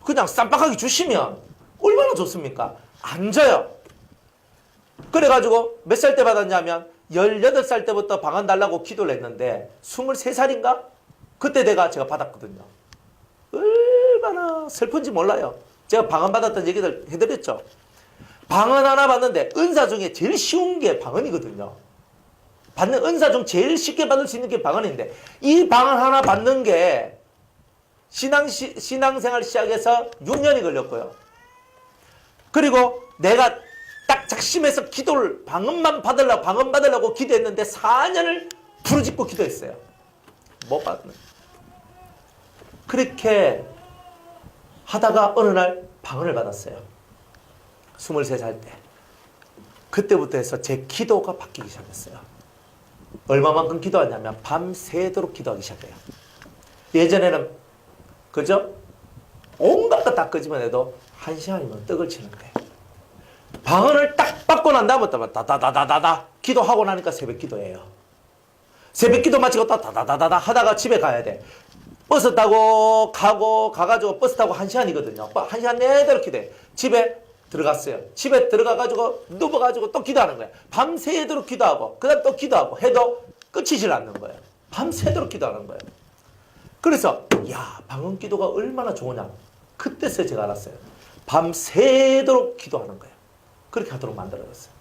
그냥 쌈박하게 주시면 얼마나 좋습니까? 안 줘요. 그래가지고 몇 살 때 받았냐면 18살 때부터 방언 달라고 기도를 했는데 23살인가? 그때 제가 받았거든요. 얼마나 슬픈지 몰라요. 제가 방언 받았던 얘기들 해드렸죠. 방언 하나 받는데 은사 중에 제일 쉬운 게 방언이거든요. 받는 은사 중 제일 쉽게 받을 수 있는 게 방언인데, 이 방언 하나 받는 게 신앙생활 시작해서 6년이 걸렸고요. 그리고 내가 딱 작심해서 기도를 방언만 받으려고 방언 받으려고 기도했는데 4년을 부르짖고 기도했어요. 못 받는. 그렇게 하다가 어느 날 방언을 받았어요. 23살 때. 그때부터 해서 제 기도가 바뀌기 시작했어요. 얼마만큼 기도하냐면 밤새도록 기도하기 시작해요. 예전에는 그죠? 온갖 것 다 끄집어 내도 1시간이면 떡을 치는데 방언을 딱 받고 난 다음부터 다다다다다다 기도하고 나니까 새벽 기도예요. 새벽 기도 마치고 다다다다다 하다가 집에 가야 돼. 버스 타고 가가지고 버스 타고 1시간이거든요. 1시간 내도록 기도해. 집에 들어갔어요. 집에 들어가가지고 누워가지고 또 기도하는 거예요. 밤새도록 기도하고 그 다음 또 기도하고 해도 끝이질 않는 거예요. 밤새도록 기도하는 거예요. 그래서 야 방언 기도가 얼마나 좋으냐. 그때서 제가 알았어요. 밤새도록 기도하는 거예요. 그렇게 하도록 만들어졌어요.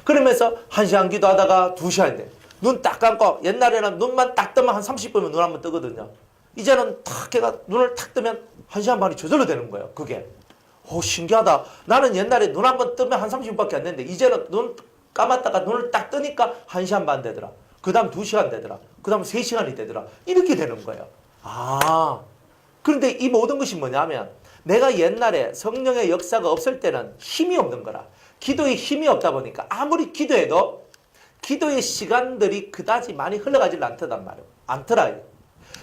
그러면서 1시간 기도하다가 2시간인데 눈 딱 감고 옛날에는 눈만 딱 뜨면 한 30분이면 눈 한번 뜨거든요. 이제는 탁 걔가 눈을 탁 뜨면 1시간 반이 저절로 되는 거예요. 그게. 신기하다. 나는 옛날에 눈 한번 뜨면 한 30분밖에 안 됐는데 이제는 눈 감았다가 눈을 딱 뜨니까 1시간 반 되더라. 그 다음 2시간 되더라. 그 다음 3시간이 되더라. 이렇게 되는 거예요. 그런데 이 모든 것이 뭐냐면 내가 옛날에 성령의 역사가 없을 때는 힘이 없는 거라. 기도에 힘이 없다 보니까 아무리 기도해도 기도의 시간들이 그다지 많이 흘러가질 않더라요.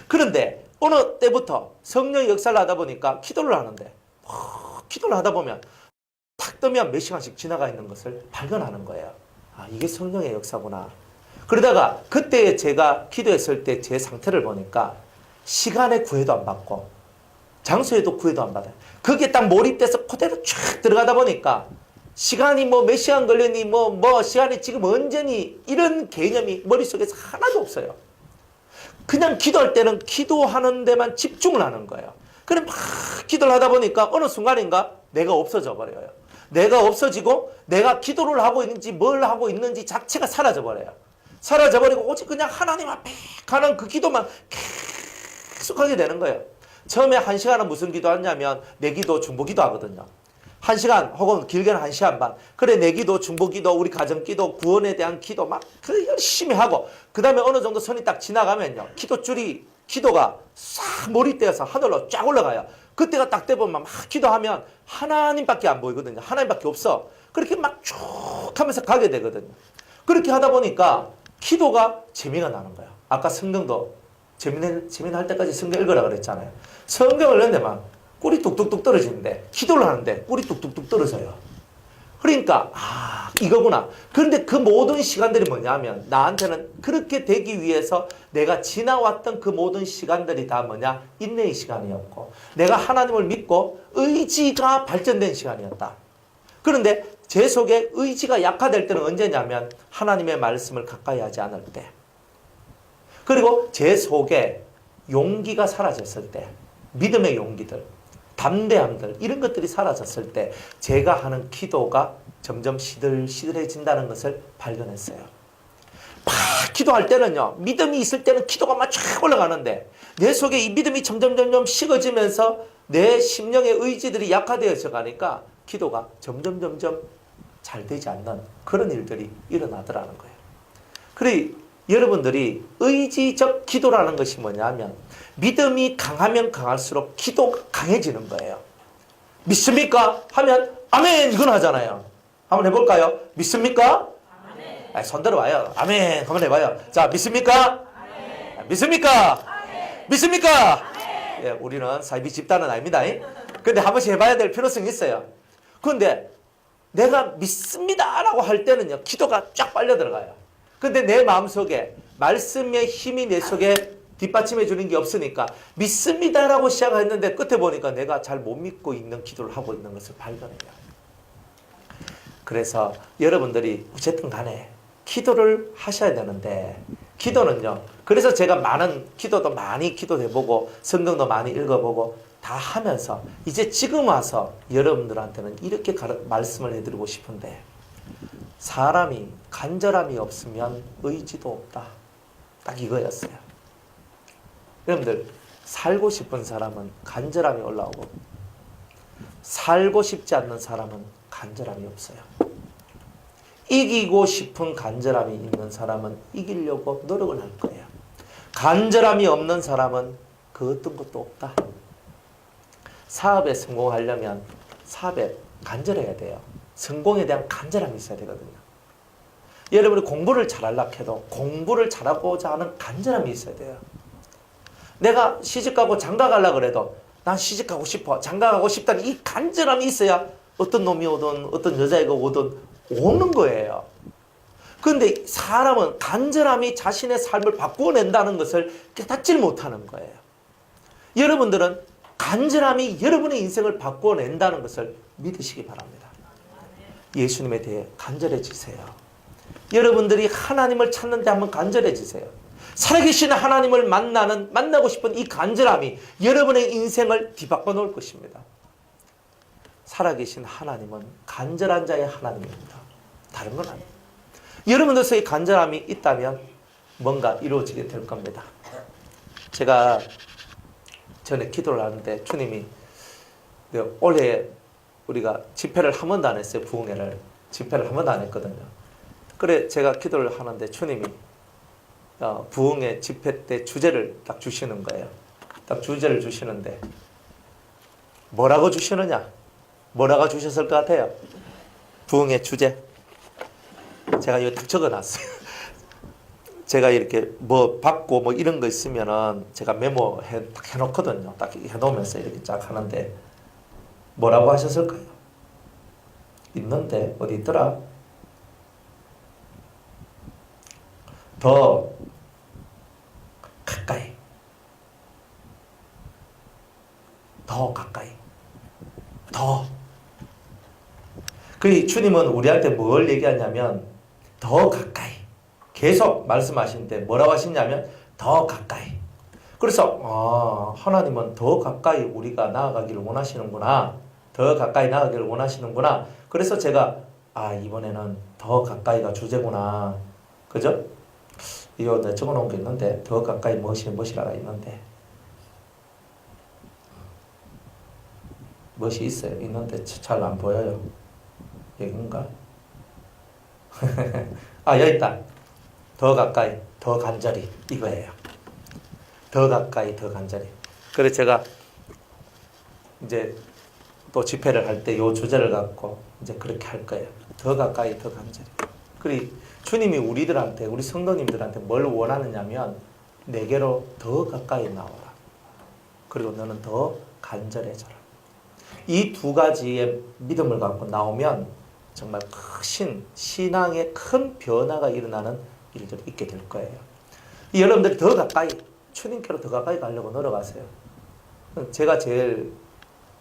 그런데 어느 때부터 성령의 역사를 하다 보니까 기도를 하는데 기도를 하다 보면 탁 뜨면 몇 시간씩 지나가 있는 것을 발견하는 거예요. 이게 성령의 역사구나. 그러다가 그때 제가 기도했을 때 제 상태를 보니까 시간에 구애도 안 받고 장소에도 구애도 안 받아요. 거기에 딱 몰입돼서 그대로 쫙 들어가다 보니까 시간이 몇 시간 걸렸니 시간이 지금 언제니 이런 개념이 머릿속에서 하나도 없어요. 그냥 기도할 때는 기도하는 데만 집중을 하는 거예요. 그럼 막 기도를 하다 보니까 어느 순간인가 내가 없어져 버려요. 내가 없어지고 내가 기도를 하고 있는지 뭘 하고 있는지 자체가 사라져 버려요. 사라져 버리고 오직 그냥 하나님 앞에 가는 그 기도만 계속 하게 되는 거예요. 처음에 1시간은 무슨 기도하냐면 내 기도 중보기도 하거든요. 1시간 혹은 길게는 1시간 반. 그래 내 기도 중보기도 우리 가정기도 구원에 대한 기도 막 열심히 하고 그 다음에 어느 정도 선이 딱 지나가면요. 기도가 싹 몰입되어서 하늘로 쫙 올라가요. 그때가 딱 돼보면 막 기도하면 하나님밖에 안 보이거든요. 하나님밖에 없어. 그렇게 막 쭉 하면서 가게 되거든요. 그렇게 하다 보니까 기도가 재미가 나는 거예요. 아까 성경도 재미날 때까지 성경 읽으라 그랬잖아요. 성경을 읽는데 막 꿀이 뚝뚝뚝 떨어지는데 기도를 하는데 꿀이 뚝뚝뚝 떨어져요. 그러니까 이거구나. 그런데 그 모든 시간들이 뭐냐면 나한테는 그렇게 되기 위해서 내가 지나왔던 그 모든 시간들이 다 뭐냐? 인내의 시간이었고 내가 하나님을 믿고 의지가 발전된 시간이었다. 그런데 제 속에 의지가 약화될 때는 언제냐면 하나님의 말씀을 가까이 하지 않을 때, 그리고 제 속에 용기가 사라졌을 때, 믿음의 용기들, 담대함들 이런 것들이 사라졌을 때 제가 하는 기도가 점점 시들시들해진다는 것을 발견했어요. 막 기도할 때는요, 믿음이 있을 때는 기도가 막 쫙 올라가는데 내 속에 이 믿음이 점점 식어지면서 내 심령의 의지들이 약화되어져 가니까 기도가 점점 잘 되지 않는 그런 일들이 일어나더라는 거예요. 그래 여러분들이 의지적 기도라는 것이 뭐냐면 믿음이 강하면 강할수록 기도가 강해지는 거예요. 믿습니까? 하면 아멘 이건 하잖아요. 한번 해볼까요? 믿습니까? 아멘. 손 들어봐요. 아멘 한번 해봐요. 자, 믿습니까? 아멘. 믿습니까? 아멘. 믿습니까? 아멘. 예, 우리는 사이비 집단은 아닙니다. 근데 한 번씩 해봐야 될 필요성이 있어요. 그런데 내가 믿습니다 라고 할 때는요, 기도가 쫙 빨려 들어가요. 근데 내 마음속에 말씀의 힘이 내 속에 뒷받침해 주는 게 없으니까 믿습니다라고 시작했는데 끝에 보니까 내가 잘 못 믿고 있는 기도를 하고 있는 것을 발견해요. 그래서 여러분들이 어쨌든 간에 기도를 하셔야 되는데 기도는요, 그래서 제가 기도도 많이 기도해보고 성경도 많이 읽어보고 다 하면서 이제 지금 와서 여러분들한테는 이렇게 말씀을 해드리고 싶은데, 사람이 간절함이 없으면 의지도 없다. 딱 이거였어요. 여러분들, 살고 싶은 사람은 간절함이 올라오고 살고 싶지 않는 사람은 간절함이 없어요. 이기고 싶은 간절함이 있는 사람은 이기려고 노력을 할 거예요. 간절함이 없는 사람은 그 어떤 것도 없다. 사업에 성공하려면 사업에 간절해야 돼요. 성공에 대한 간절함이 있어야 되거든요. 여러분이 공부를 잘하려고 해도 공부를 잘하고자 하는 간절함이 있어야 돼요. 내가 시집가고 장가가려고 그래도 난 시집가고 싶어, 장가가고 싶다는 이 간절함이 있어야 어떤 놈이 오든 어떤 여자애가 오든 오는 거예요. 그런데 사람은 간절함이 자신의 삶을 바꾸어낸다는 것을 깨닫지 못하는 거예요. 여러분들은 간절함이 여러분의 인생을 바꾸어낸다는 것을 믿으시기 바랍니다. 예수님에 대해 간절해지세요. 여러분들이 하나님을 찾는데 한번 간절해지세요. 살아계신 하나님을 만나고 싶은 이 간절함이 여러분의 인생을 뒤바꿔 놓을 것입니다. 살아계신 하나님은 간절한 자의 하나님입니다. 다른 건 아니에요. 여러분들의 간절함이 있다면 뭔가 이루어지게 될 겁니다. 제가 전에 기도를 하는데 주님이 올해 우리가 집회를 한 번도 안 했어요. 부흥회를. 집회를 한 번도 안 했거든요. 그래 제가 기도를 하는데 주님이 부흥회 집회 때 주제를 딱 주시는 거예요. 딱 주제를 주시는데 뭐라고 주시느냐? 뭐라고 주셨을 것 같아요? 부흥회 주제. 제가 이거 딱 적어놨어요. 제가 이렇게 뭐 받고 뭐 이런 거 있으면은 제가 메모해 딱 해놓거든요. 딱 해놓으면서 이렇게 쫙 하는데 뭐라고 하셨을까요? 있는데 어디 있더라? 더 가까이, 더 가까이, 더. 그 주님은 우리한테 뭘 얘기하냐면 더 가까이. 계속 말씀하시는데 뭐라고 하시냐면 더 가까이. 그래서 하나님은 더 가까이 우리가 나아가기를 원하시는구나. 더 가까이 나아가기를 원하시는구나. 그래서 제가 이번에는 더 가까이가 주제구나. 그죠? 이거 내가 적어놓은 게 있는데 더 가까이 무엇이라가 있는데 무엇이 있어요. 있는데 잘 안 보여요. 여긴가? 여기 있다. 더 가까이, 더 간절히 이거예요. 더 가까이, 더 간절히. 그래서 제가 이제 또 집회를 할 때 이 주제를 갖고 이제 그렇게 할 거예요. 더 가까이, 더 간절히. 그리고 주님이 우리들한테, 우리 성도님들한테 뭘 원하느냐면 내게로 더 가까이 나와라. 그리고 너는 더 간절해져라. 이 두 가지의 믿음을 갖고 나오면 정말 크신 신앙의 큰 변화가 일어나는 일들이 있게 될 거예요. 여러분들이 더 가까이, 주님께로 더 가까이 가려고 노력하세요. 제가 제일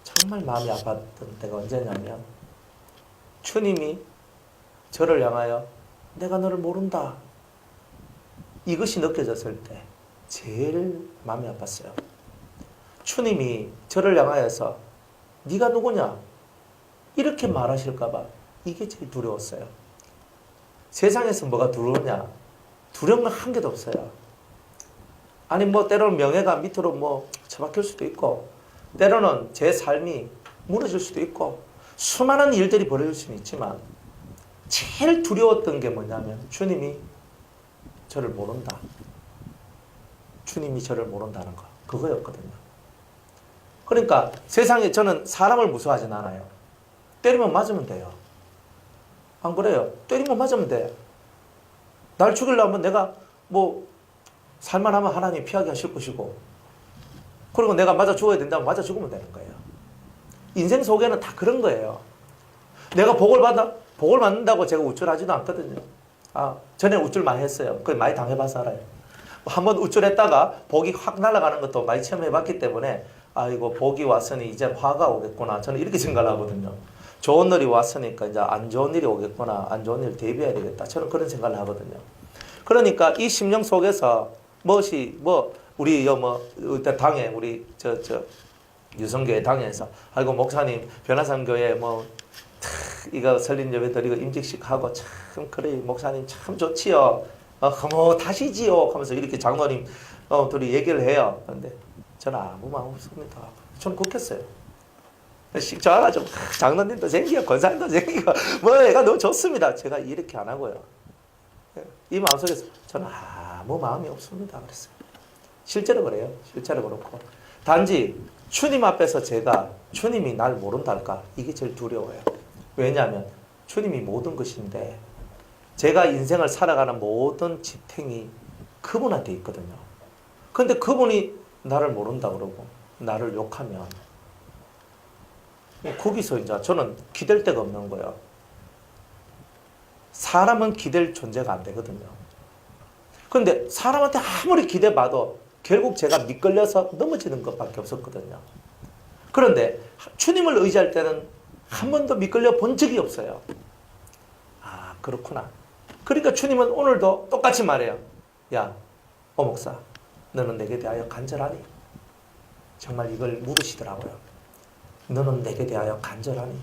정말 마음이 아팠던 때가 언제냐면 주님이 저를 향하여 내가 너를 모른다. 이것이 느껴졌을 때 제일 마음이 아팠어요. 주님이 저를 향하여서 네가 누구냐? 이렇게 말하실까 봐 이게 제일 두려웠어요. 세상에서 뭐가 두려우냐? 두려운 건 한 개도 없어요. 아니 때로는 명예가 밑으로 처박힐 수도 있고 때로는 제 삶이 무너질 수도 있고 수많은 일들이 벌어질 수는 있지만 제일 두려웠던 게 뭐냐면 주님이 저를 모른다. 주님이 저를 모른다는 거. 그거였거든요. 그러니까 세상에 저는 사람을 무서워하진 않아요. 때리면 맞으면 돼요. 안 그래요? 때리면 맞으면 돼. 날 죽이려면 내가 살만하면 하나님 피하게 하실 것이고 그리고 내가 맞아 죽어야 된다면 맞아 죽으면 되는 거예요. 인생 속에는 다 그런 거예요. 내가 복을 받는다고 제가 우쭐하지도 않거든요. 전에 우쭐 많이 했어요. 그걸 많이 당해봐서 알아요. 한번 우쭐했다가 복이 확 날아가는 것도 많이 체험해봤기 때문에 이거 복이 왔으니 이제 화가 오겠구나. 저는 이렇게 생각을 하거든요. 좋은 일이 왔으니까 이제 안 좋은 일이 오겠구나. 안 좋은 일 대비해야 되겠다. 저는 그런 생각을 하거든요. 그러니까 이 심령 속에서 우리 당에 우리 유성교회 당에서 목사님 변화산교회 이거 설린 예배 드리고 임직식 하고 참 그래 목사님 참 좋지요. 다시지요 하면서 이렇게 장로님 둘이 얘기를 해요. 그런데 저는 아무 마음 없습니다. 저는 그렇겠어요. 좋아가지고 장로님도 생기고 권사님도 생기고 뭐 애가 너무 좋습니다. 제가 이렇게 안 하고요. 이 마음속에서 저는 아무 마음이 없습니다. 그랬어요. 실제로 그래요. 실제로 그렇고 단지 주님 앞에서 제가 주님이 날 모른달까 이게 제일 두려워요. 왜냐하면 주님이 모든 것인데 제가 인생을 살아가는 모든 지탱이 그분한테 있거든요. 근데 그분이 나를 모른다 그러고 나를 욕하면 거기서 이제 저는 기댈 데가 없는 거예요. 사람은 기댈 존재가 안 되거든요. 그런데 사람한테 아무리 기대봐도 결국 제가 미끌려서 넘어지는 것밖에 없었거든요. 그런데 주님을 의지할 때는 한 번도 미끌려 본 적이 없어요. 아, 그렇구나. 그러니까 주님은 오늘도 똑같이 말해요. 야, 목사, 너는 내게 대하여 간절하니? 정말 이걸 물으시더라고요. 너는 내게 대하여 간절하니?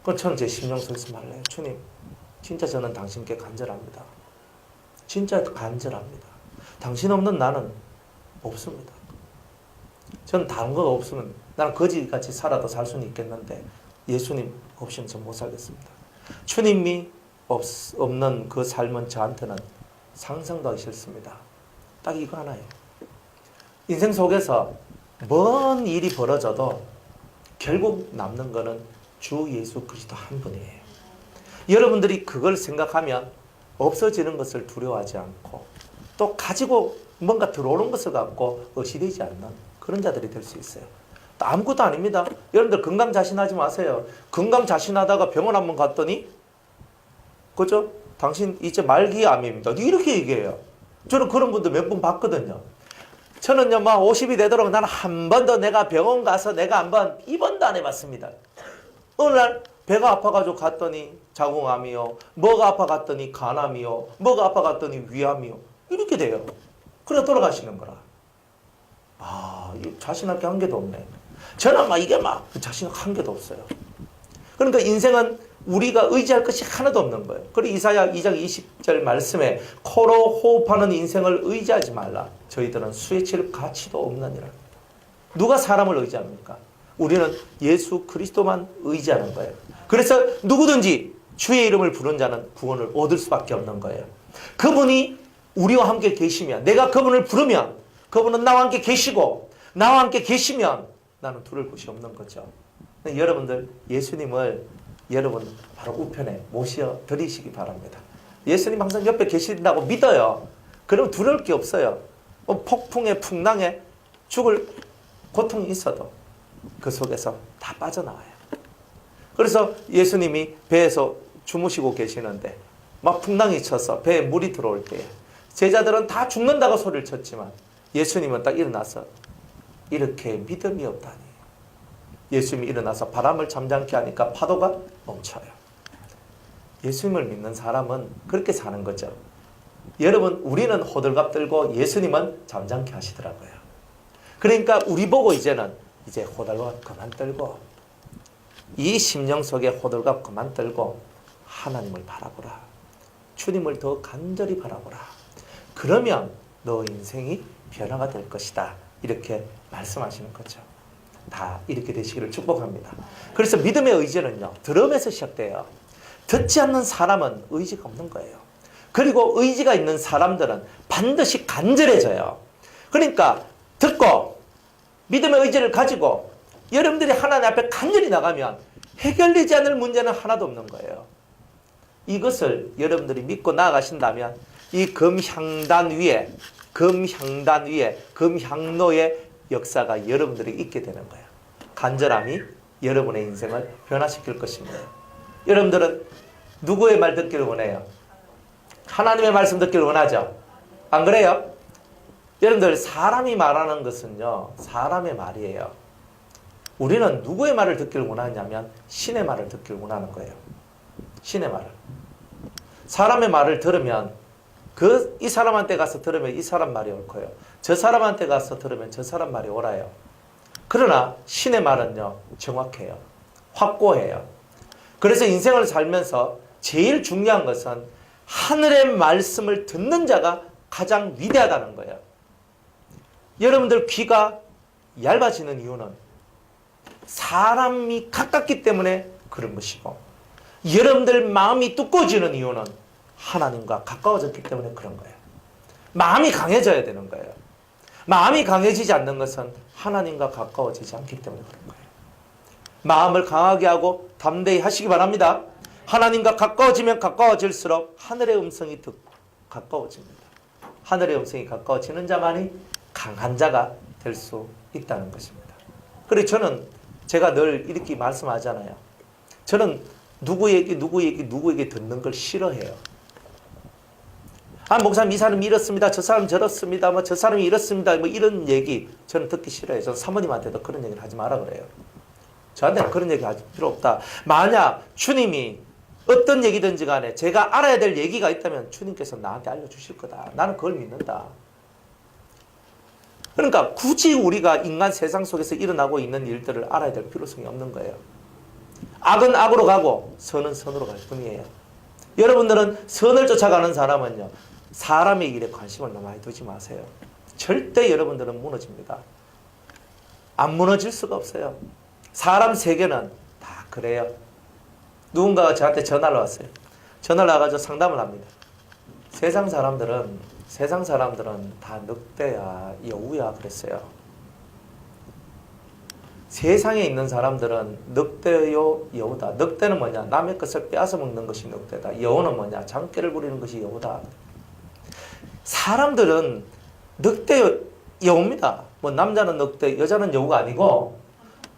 그럼 저는 제 심령 속에서 말을 해요. 주님, 진짜 저는 당신께 간절합니다. 진짜 간절합니다. 당신 없는 나는 없습니다. 저는 다른 거 없으면 나는 거지같이 살아도 살 수는 있겠는데 예수님 없이는 전 못 살겠습니다. 주님이 없는 그 삶은 저한테는 상상도 하기 싫습니다. 딱 이거 하나예요. 인생 속에서 먼 일이 벌어져도 결국 남는 거는 주 예수 그리스도 한 분이에요. 여러분들이 그걸 생각하면 없어지는 것을 두려워하지 않고 또 가지고 뭔가 들어오는 것을 갖고 의시되지 않는 그런 자들이 될 수 있어요. 아무것도 아닙니다. 여러분들 건강 자신하지 마세요. 건강 자신하다가 병원 한번 갔더니 그죠? 당신 이제 말기암입니다. 이렇게 얘기해요. 저는 그런 분들 몇 번 봤거든요. 저는요, 막 50이 되도록 나는 한 번도 내가 병원 가서 내가 한번 입원도 안 해봤습니다. 어느 날 배가 아파가지고 갔더니 자궁암이요. 뭐가 아파 갔더니 간암이요. 뭐가 아파 갔더니 위암이요. 이렇게 돼요. 그래 돌아가시는 거라. 아, 자신할 게 한 개도 없네. 저는 막 이게 막 자신할 한 개도 없어요. 그러니까 인생은 우리가 의지할 것이 하나도 없는 거예요. 그리고 이사야 2장 20절 말씀에 코로 호흡하는 인생을 의지하지 말라. 저희들은 수에 칠 가치도 없느니라. 누가 사람을 의지합니까? 우리는 예수 그리스도만 의지하는 거예요. 그래서 누구든지 주의 이름을 부른 자는 구원을 얻을 수밖에 없는 거예요. 그분이 우리와 함께 계시면, 내가 그분을 부르면 그분은 나와 함께 계시고 나와 함께 계시면 나는 두려울 것이 없는 거죠. 여러분들 예수님을 여러분 바로 우편에 모셔드리시기 바랍니다. 예수님 항상 옆에 계신다고 믿어요. 그럼 두려울 게 없어요. 폭풍에 풍랑에 죽을 고통이 있어도 그 속에서 다 빠져나와요. 그래서 예수님이 배에서 주무시고 계시는데 막 풍랑이 쳐서 배에 물이 들어올 때 제자들은 다 죽는다고 소리를 쳤지만 예수님은 딱 일어나서 이렇게 믿음이 없다니. 예수님이 일어나서 바람을 잠잠케 하니까 파도가 멈춰요. 예수님을 믿는 사람은 그렇게 사는 거죠. 여러분, 우리는 호들갑 떨고 예수님은 잠잠케 하시더라고요. 그러니까 우리 보고 이제는 이제 호들갑 그만 떨고 이 심령 속에 호들갑 그만 떨고 하나님을 바라보라. 주님을 더 간절히 바라보라. 그러면 너 인생이 변화가 될 것이다. 이렇게 말씀하시는 거죠. 다 이렇게 되시기를 축복합니다. 그래서 믿음의 의지는요, 들음에서 시작돼요. 듣지 않는 사람은 의지가 없는 거예요. 그리고 의지가 있는 사람들은 반드시 간절해져요. 그러니까 듣고 믿음의 의지를 가지고 여러분들이 하나님 앞에 간절히 나가면 해결되지 않을 문제는 하나도 없는 거예요. 이것을 여러분들이 믿고 나아가신다면 이 금향단 위에 금향로의 역사가 여러분들이 있게 되는 거예요. 간절함이 여러분의 인생을 변화시킬 것입니다. 여러분들은 누구의 말 듣기를 원해요? 하나님의 말씀 듣기를 원하죠? 안 그래요? 여러분들 사람이 말하는 것은요, 사람의 말이에요. 우리는 누구의 말을 듣기를 원하냐면 신의 말을 듣기를 원하는 거예요. 신의 말을. 사람의 말을 들으면 이 사람한테 가서 들으면 이 사람 말이 올 거예요. 저 사람한테 가서 들으면 저 사람 말이 옳아요. 그러나 신의 말은요, 정확해요. 확고해요. 그래서 인생을 살면서 제일 중요한 것은 하늘의 말씀을 듣는 자가 가장 위대하다는 거예요. 여러분들 귀가 얇아지는 이유는 사람이 가깝기 때문에 그런 것이고, 여러분들 마음이 두꺼워지는 이유는 하나님과 가까워졌기 때문에 그런 거예요. 마음이 강해져야 되는 거예요. 마음이 강해지지 않는 것은 하나님과 가까워지지 않기 때문에 그런 거예요. 마음을 강하게 하고 담대히 하시기 바랍니다. 하나님과 가까워지면 가까워질수록 하늘의 음성이 더 가까워집니다. 하늘의 음성이 가까워지는 자만이 강한 자가 될 수 있다는 것입니다. 그래서 저는 제가 늘 이렇게 말씀하잖아요. 저는 누구 얘기 누구에게 듣는 걸 싫어해요. 아, 목사님 이 사람이 이렇습니다. 저 사람 저렇습니다. 뭐 저 사람이 이렇습니다. 뭐 이런 얘기 저는 듣기 싫어요. 저는 사모님한테도 그런 얘기를 하지 마라 그래요. 저한테는 그런 얘기 할 필요 없다. 만약 주님이 어떤 얘기든지 간에 제가 알아야 될 얘기가 있다면 주님께서 나한테 알려주실 거다. 나는 그걸 믿는다. 그러니까 굳이 우리가 인간 세상 속에서 일어나고 있는 일들을 알아야 될 필요성이 없는 거예요. 악은 악으로 가고 선은 선으로 갈 뿐이에요. 여러분들은 선을 쫓아가는 사람은요, 사람의 일에 관심을 너무 많이 두지 마세요. 절대 여러분들은 무너집니다. 안 무너질 수가 없어요. 사람 세계는 다 그래요. 누군가가 저한테 전화를 왔어요. 전화를 와가지고 상담을 합니다. 세상 사람들은 다 늑대야, 여우야 그랬어요. 세상에 있는 사람들은 늑대요, 여우다. 늑대는 뭐냐? 남의 것을 빼앗아 먹는 것이 늑대다. 여우는 뭐냐? 장깨를 부리는 것이 여우다. 사람들은 늑대, 여우입니다. 뭐 남자는 늑대, 여자는 여우가 아니고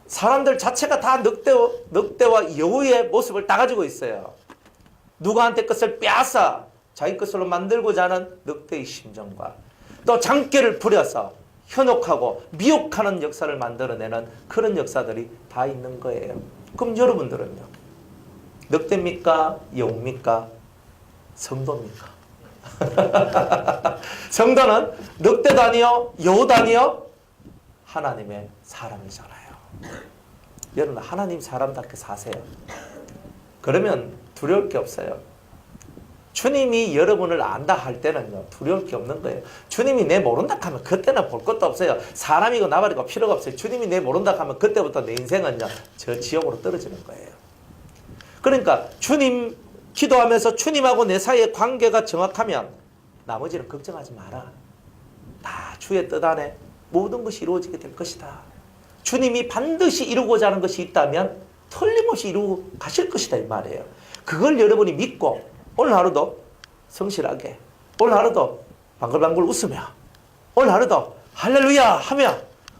사람들 자체가 다 늑대와 여우의 모습을 다 가지고 있어요. 누구한테 것을 빼앗아 자기 것으로 만들고자 하는 늑대의 심정과 또 장깨를 부려서 현혹하고 미혹하는 역사를 만들어내는 그런 역사들이 다 있는 거예요. 그럼 여러분들은요? 늑대입니까? 여우입니까? 성도입니까? 성도는 늑대도 아니요, 여우도 아니요, 하나님의 사람이잖아요. 여러분 하나님 사람답게 사세요. 그러면 두려울 게 없어요. 주님이 여러분을 안다 할 때는요, 두려울 게 없는 거예요. 주님이 내 모른다 하면 그때는 볼 것도 없어요. 사람이고 나발이고 필요가 없어요. 주님이 내 모른다 하면 그때부터 내 인생은요, 저 지옥으로 떨어지는 거예요. 그러니까 주님 기도하면서 주님하고 내 사이의 관계가 정확하면 나머지는 걱정하지 마라. 다 주의 뜻 안에 모든 것이 이루어지게 될 것이다. 주님이 반드시 이루고자 하는 것이 있다면 틀림없이 이루고 가실 것이다 이 말이에요. 그걸 여러분이 믿고 오늘 하루도 성실하게, 오늘 하루도 방글방글 웃으며, 오늘 하루도 할렐루야 하며,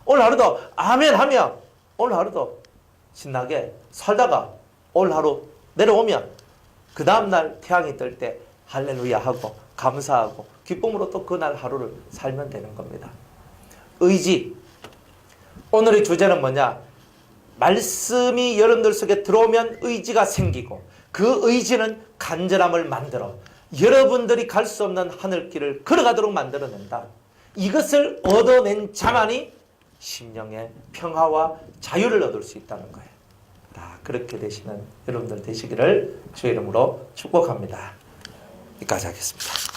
오늘 하루도 아멘 하며, 오늘 하루도 신나게 살다가 오늘 하루 내려오면 그 다음날 태양이 뜰 때 할렐루야 하고 감사하고 기쁨으로 또 그날 하루를 살면 되는 겁니다. 의지. 오늘의 주제는 뭐냐? 말씀이 여러분들 속에 들어오면 의지가 생기고 그 의지는 간절함을 만들어 여러분들이 갈 수 없는 하늘길을 걸어가도록 만들어낸다. 이것을 얻어낸 자만이 심령의 평화와 자유를 얻을 수 있다는 거예요. 다 그렇게 되시는 여러분들 되시기를 주의 이름으로 축복합니다. 여기까지 하겠습니다.